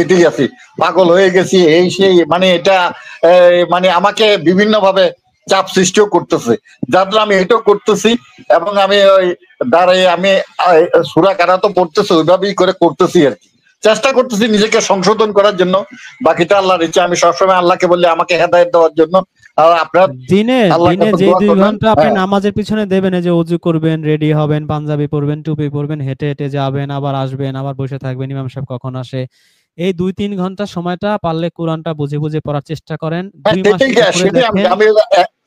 এটি আছি, পাগল হয়ে গেছি, এই সেই, মানে এটা মানে আমাকে বিভিন্ন ভাবে চাপ সৃষ্টিও করতেছে, যার জন্য আমি এটাও করতেছি। এবং আমি ওই দাঁড়িয়ে আমি সূরা কারা তো পড়তেছি, ওইভাবেই করে করতেছি আর কি, চেষ্টা করতেছি নিজেকে সংশোধন করার জন্য। বাকিটা আল্লাহর ইচ্ছা। আমি সবসময় আল্লাহকে বলি আমাকে হেদায়েত দেওয়ার জন্য। আর আপনার দিনে আল্লাহর দিনে কাছে যে দোয়া 2 করবেন। ঘন্টা আপনি হ্যাঁ নামাজের পিছনে দেবেন, এই যে অজু করবেন, রেডি হবেন, পাঞ্জাবি পরবেন, টুপি পরবেন, হেঁটে হেঁটে যাবেন, আবার আসবেন, আবার বসে থাকবেন ইমাম সাহেব কখন আসে, এই 2-3 ঘন্টা সময়টা পারলে কোরআনটা বুঝে বুঝে পড়ার চেষ্টা করেন। হ্যাঁ, 2 মাস সেটাই এটা করে সেটাই আমি দেখেন। আমি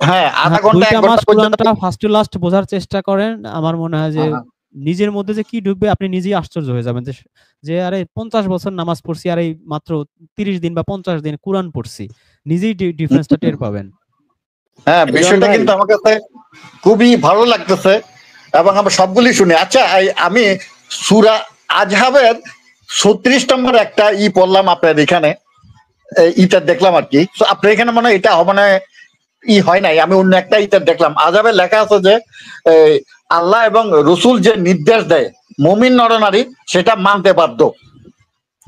হ্যাঁ, আধা হ্যাঁ, ঘন্টা 2টা 1 মাস ঘন্টা পর্যন্ত কোরআনটা ফার্স্ট টু লাস্ট বোঝার চেষ্টা করেন। আমার মনে হয় যে হ্যাঁ, হ্যাঁ। নিজের মধ্যে যে কি ঢুকবে আপনি নিজেই আশ্চর্য হয়ে যাবেন, যে যে আরে 50 বছর নামাজ পড়ছি আর এই মাত্র 30 দিন বা 50 দিন কোরআন পড়ছি। নিজেই ডিফারেন্সটা টের পাবেন। হ্যাঁ, রিজন বিষয়টা ভাই, কিন্তু আমার কাছে খুবই ভালো লাগতেছে, এবং আমি সবগুলি শুনি। আচ্ছা, আমি সূরা আজহাবের 36 নম্বর একটা পড়লাম আপনার এখানে, ইটা দেখলাম আর কি। তো আপনার এখানে মনে হয় এটা মানে হয় নাই, আমি অন্য একটা ইটা দেখলাম। আজাবে লেখা আছে যে এই, আল্লাহ এবং রসুল যে নির্দেশ দেয় মুমিন নরনারী সেটা মানতে বাধ্য,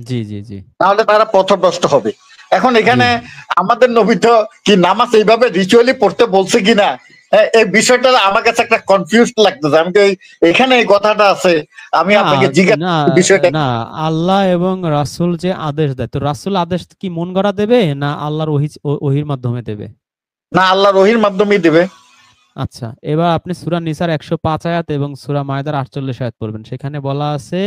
জি জি জি তাহলে তারা পথভ্রষ্ট হবে। এখন জি এখানে আমাদের নবী তো কি নামাজ এইভাবে রিচুয়ালি পড়তে বলছে কিনা, এই বিষয়টা আমার কাছে একটা কনফিউজ লাগতেছে। আমি তো এখানে এই কথাটা আছে, আমি না আপনাকে না জিজ্ঞাসা বিষয়টা। না, আল্লাহ এবং রাসূল যে আদেশ দেয়, তো রাসূল আদেশ কি মন গড়া দেবে না আল্লাহর ওহির মাধ্যমে দেবে? না, আল্লাহ রহির মাধ্যমেই দেবে। আচ্ছা, এবার আপনি সূরা নিসার 105 আয়াত এবং সূরা মায়দার 48 আয়াত পড়বেন। সেখানে বলা আছে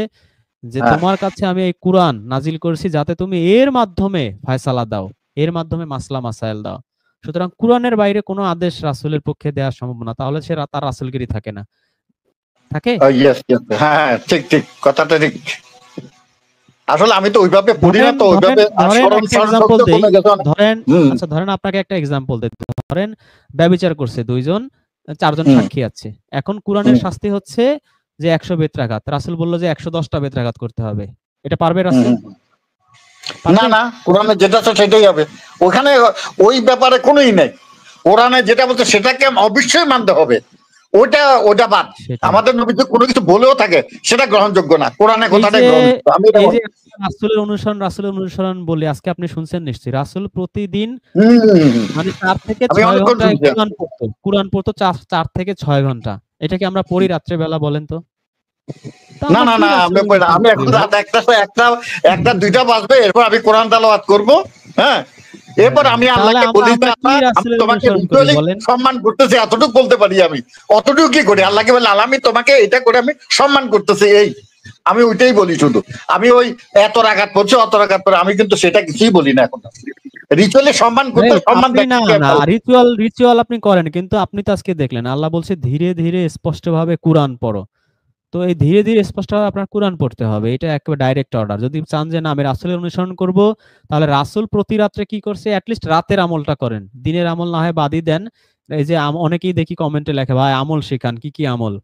যে হ্যাঁ, তোমার কাছে আমি এই কুরআন নাজিল করেছি যাতে তুমি এর মাধ্যমে ফয়সালা দাও, এর মাধ্যমে মাসলা মাসাইল দাও। সুতরাং কুরআনের বাইরে কোনো আদেশ রাসূলের পক্ষে দেওয়া সম্ভব না, তাহলে সে তার রাসূলগিরি থাকে না, থাকে। ইয়েস ইয়েস, হ্যাঁ হ্যাঁ, ঠিক ঠিক, কথাটা ঠিক। আসলে আমি তো ওইভাবে পড়ি না, ধরেন তো ধরেন ওইভাবে ধরেন স্মরণ একটা স্মরণ এক্সাম্পল শক্তি দেই। কমে গেছে অনেক। ধরেন, হুম আচ্ছা ধরেন আপনাকে একটা এক্সাম্পল দেই। ধরেন ব্যভিচার করছে 2 জন, 4 জন হুম সাক্ষী আছে। এখন কোরআনের হুম শাস্তি হচ্ছে যে 100 বেত্রাঘাত। রাসূল বলল যে 110টা বেত্রাঘাত করতে হবে। এটা পারবে হুম রাসূল? হুম। না পারবে? না, কোরআনে যেটা আছে সেটাই হবে। ওখানে ওই ব্যাপারে কোনোই নেই। কোরআনে যেটা বলছে সেটাকে অবশ্যই মানতে হবে। ওটা ওটা বাদ। সেটাই। আমাদের নবী যদি কোনো কিছু বলেও থাকে সেটা গ্রহণযোগ্য না, কোরআনে এই কথাটাই যে গ্রহণযোগ্য, আমি এটা এই যে বলি। রাসূলের অনুসরণ বলি, আজকে আপনি শুনছেন নিশ্চয়ই। রাসূল প্রতিদিন হুম, মানে 4 থেকে আমি 6 অনেকক্ষণ ঘন্টা শুনছি। কোরআন পড়তো 4 থেকে 6 ঘন্টা। এটা কি আমরা পড়ি রাত্রে বেলা বলেন তো? তা না আমরা না কি না, আমি রাসূলের পড়ি না। অনুসরণ আমি করি এখন ভাই? রাত একটা দুইটা বাজবে, এরপর আমি কোরআন তেলাওয়াত করব। হ্যাঁ, এরপর হ্যাঁ, আমি তাহলে আল্লাহকে বলি যে আমরা কি আল্লাহ, আমি রাসূলের তোমাকে অনুসরণ করি রিচুয়ালি বলেন? সম্মান করতেছি, এতটুকু বলতে পারি আমি। অতটুকু কি করি, আল্লাহকে বলি আল্লাহ আমি তোমাকে এটা করে আমি সম্মান করতেছি, এই আমি ওইটাই বলি শুধু। আমি ওই এত রাগাত পড়ছে অত রাগাত পরে আমি কিন্তু সেটা কিছুই বলি না এখন। রিচুয়ালি সম্মান করতে রাইট, সম্মান আপনি না দেখাতে না ভালো। রিচুয়াল আপনি করেন, কিন্তু আপনি তো আজকে দেখলেন আল্লাহ বলছে ধীরে ধীরে স্পষ্টভাবে কুরআন পড়ো। তো এই ধীরে ধীরে স্পষ্টভাবে আপনার কুরআন পড়তে হবে, এটা একেবারে ডাইরেক্ট অর্ডার। যদি চান যে না আমি রাসূলের অনুসরণ করব, তাহলে রাসূল প্রতি রাত্রে কি করছে অ্যাটলিস্ট রাতের আমলটা করেন, দিনের আমল না হয় বাদই দেন। এই যে অনেকেই দেখি কমেন্টে লেখে ভাই আমল শিখান, কি কি আমল?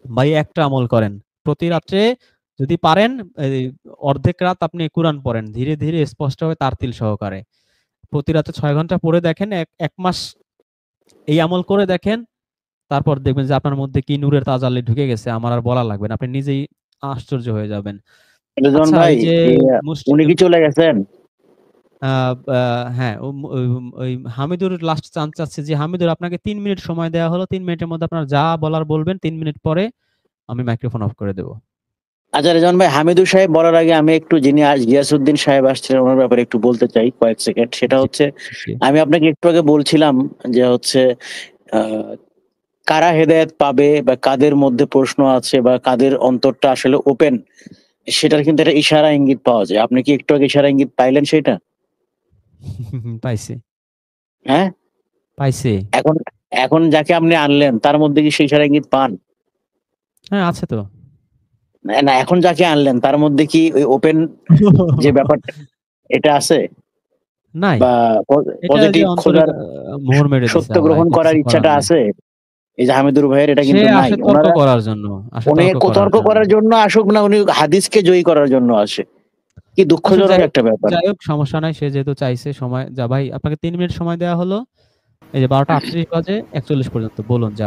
ভাই একটা আমল করেন, প্রতি রাত্রে যদি পারেন এই অর্ধেক রাত আপনি কুরআন পড়েন ধীরে ধীরে স্পষ্টভাবে তারতিল সহকারে। প্রতি রাতে 6 ঘন্টা পড়ে দেখেন, এক মাস এই আমল করে দেখেন, তারপর দেখবেন যে আপনার মধ্যে কি নূরের তাজাল্লি ঢুকে গেছে, আমার আর বলা লাগবে না, আপনি নিজেই আশ্চর্য হয়ে যাবেন। রিজন আচ্ছা ভাই, এই যে উনি কি চলে গেছেন? হ্যাঁ, ওই হামিদুর লাস্ট চান্স চাচ্ছে, যে হামিদুর আপনাকে 3 মিনিট সময় দেওয়া হলো, 3 মিনিটের মধ্যে আপনার যা বলার বলবেন, 3 মিনিট পরে আমি মাইক্রোফোন অফ করে দেবো। আচ্ছা রিজন ভাই, হামিদুর সাহেব বলার আগে আমি একটু, যিনি আজ গিয়াসউদ্দিন সাহেব আসছিলেন, ওনার ব্যাপারে একটু বলতে চাই কয়েক সেকেন্ড। সেটা জি হচ্ছে, জি আমি আপনাকে একটু আগে বলছিলাম যে হচ্ছে আহ, কারা হেদায়েত পাবে বা কাদের মধ্যে প্রশ্ন আছে বা কাদের অন্তরটা আসলে ওপেন, সেটার কিন্তু একটা ইশারা ইঙ্গিত পাওয়া যায়। আপনি কি একটু আগে ইশারা ইঙ্গিত পাইলেন সেটা? পাইছি। হ্যাঁ, পাইছে। এখন এখন যাকে আপনি আনলেন তার মধ্যে কি সেই ইঙ্গিত পান? হ্যাঁ, আছে তো। না, এখন যাকে আনলেন তার মধ্যে কি ওই ওপেন যে ব্যাপারটা এটা আছে? নাই। বা এটা যে পজিটিভ অন্তরে খোঁজার মোহর মেরে দিছে সত্য আল্লাহ, গ্রহণ এটা করার কিছু করার ইচ্ছাটা নাই। আছে? এই যে হামিদুর ভাইয়ের এটা সে কিন্তু নাই। আসে তর্ক ওনারা করার জন্য, আসে উনি তর্ক করার তর্ক জন্য। করার জন্য আসুক না, উনি হাদিসকে জয়ী করার জন্য আসে। কি আসুক, দুঃখজনক একটা ব্যাপার। যাই হোক সমস্যা নাই। সে যেহেতু চাইছে সময়, যা ভাই আপনাকে 3 মিনিট সময় দেওয়া হলো। এই যে 12টা 38 বাজে 41 পর্যন্ত বলুন যা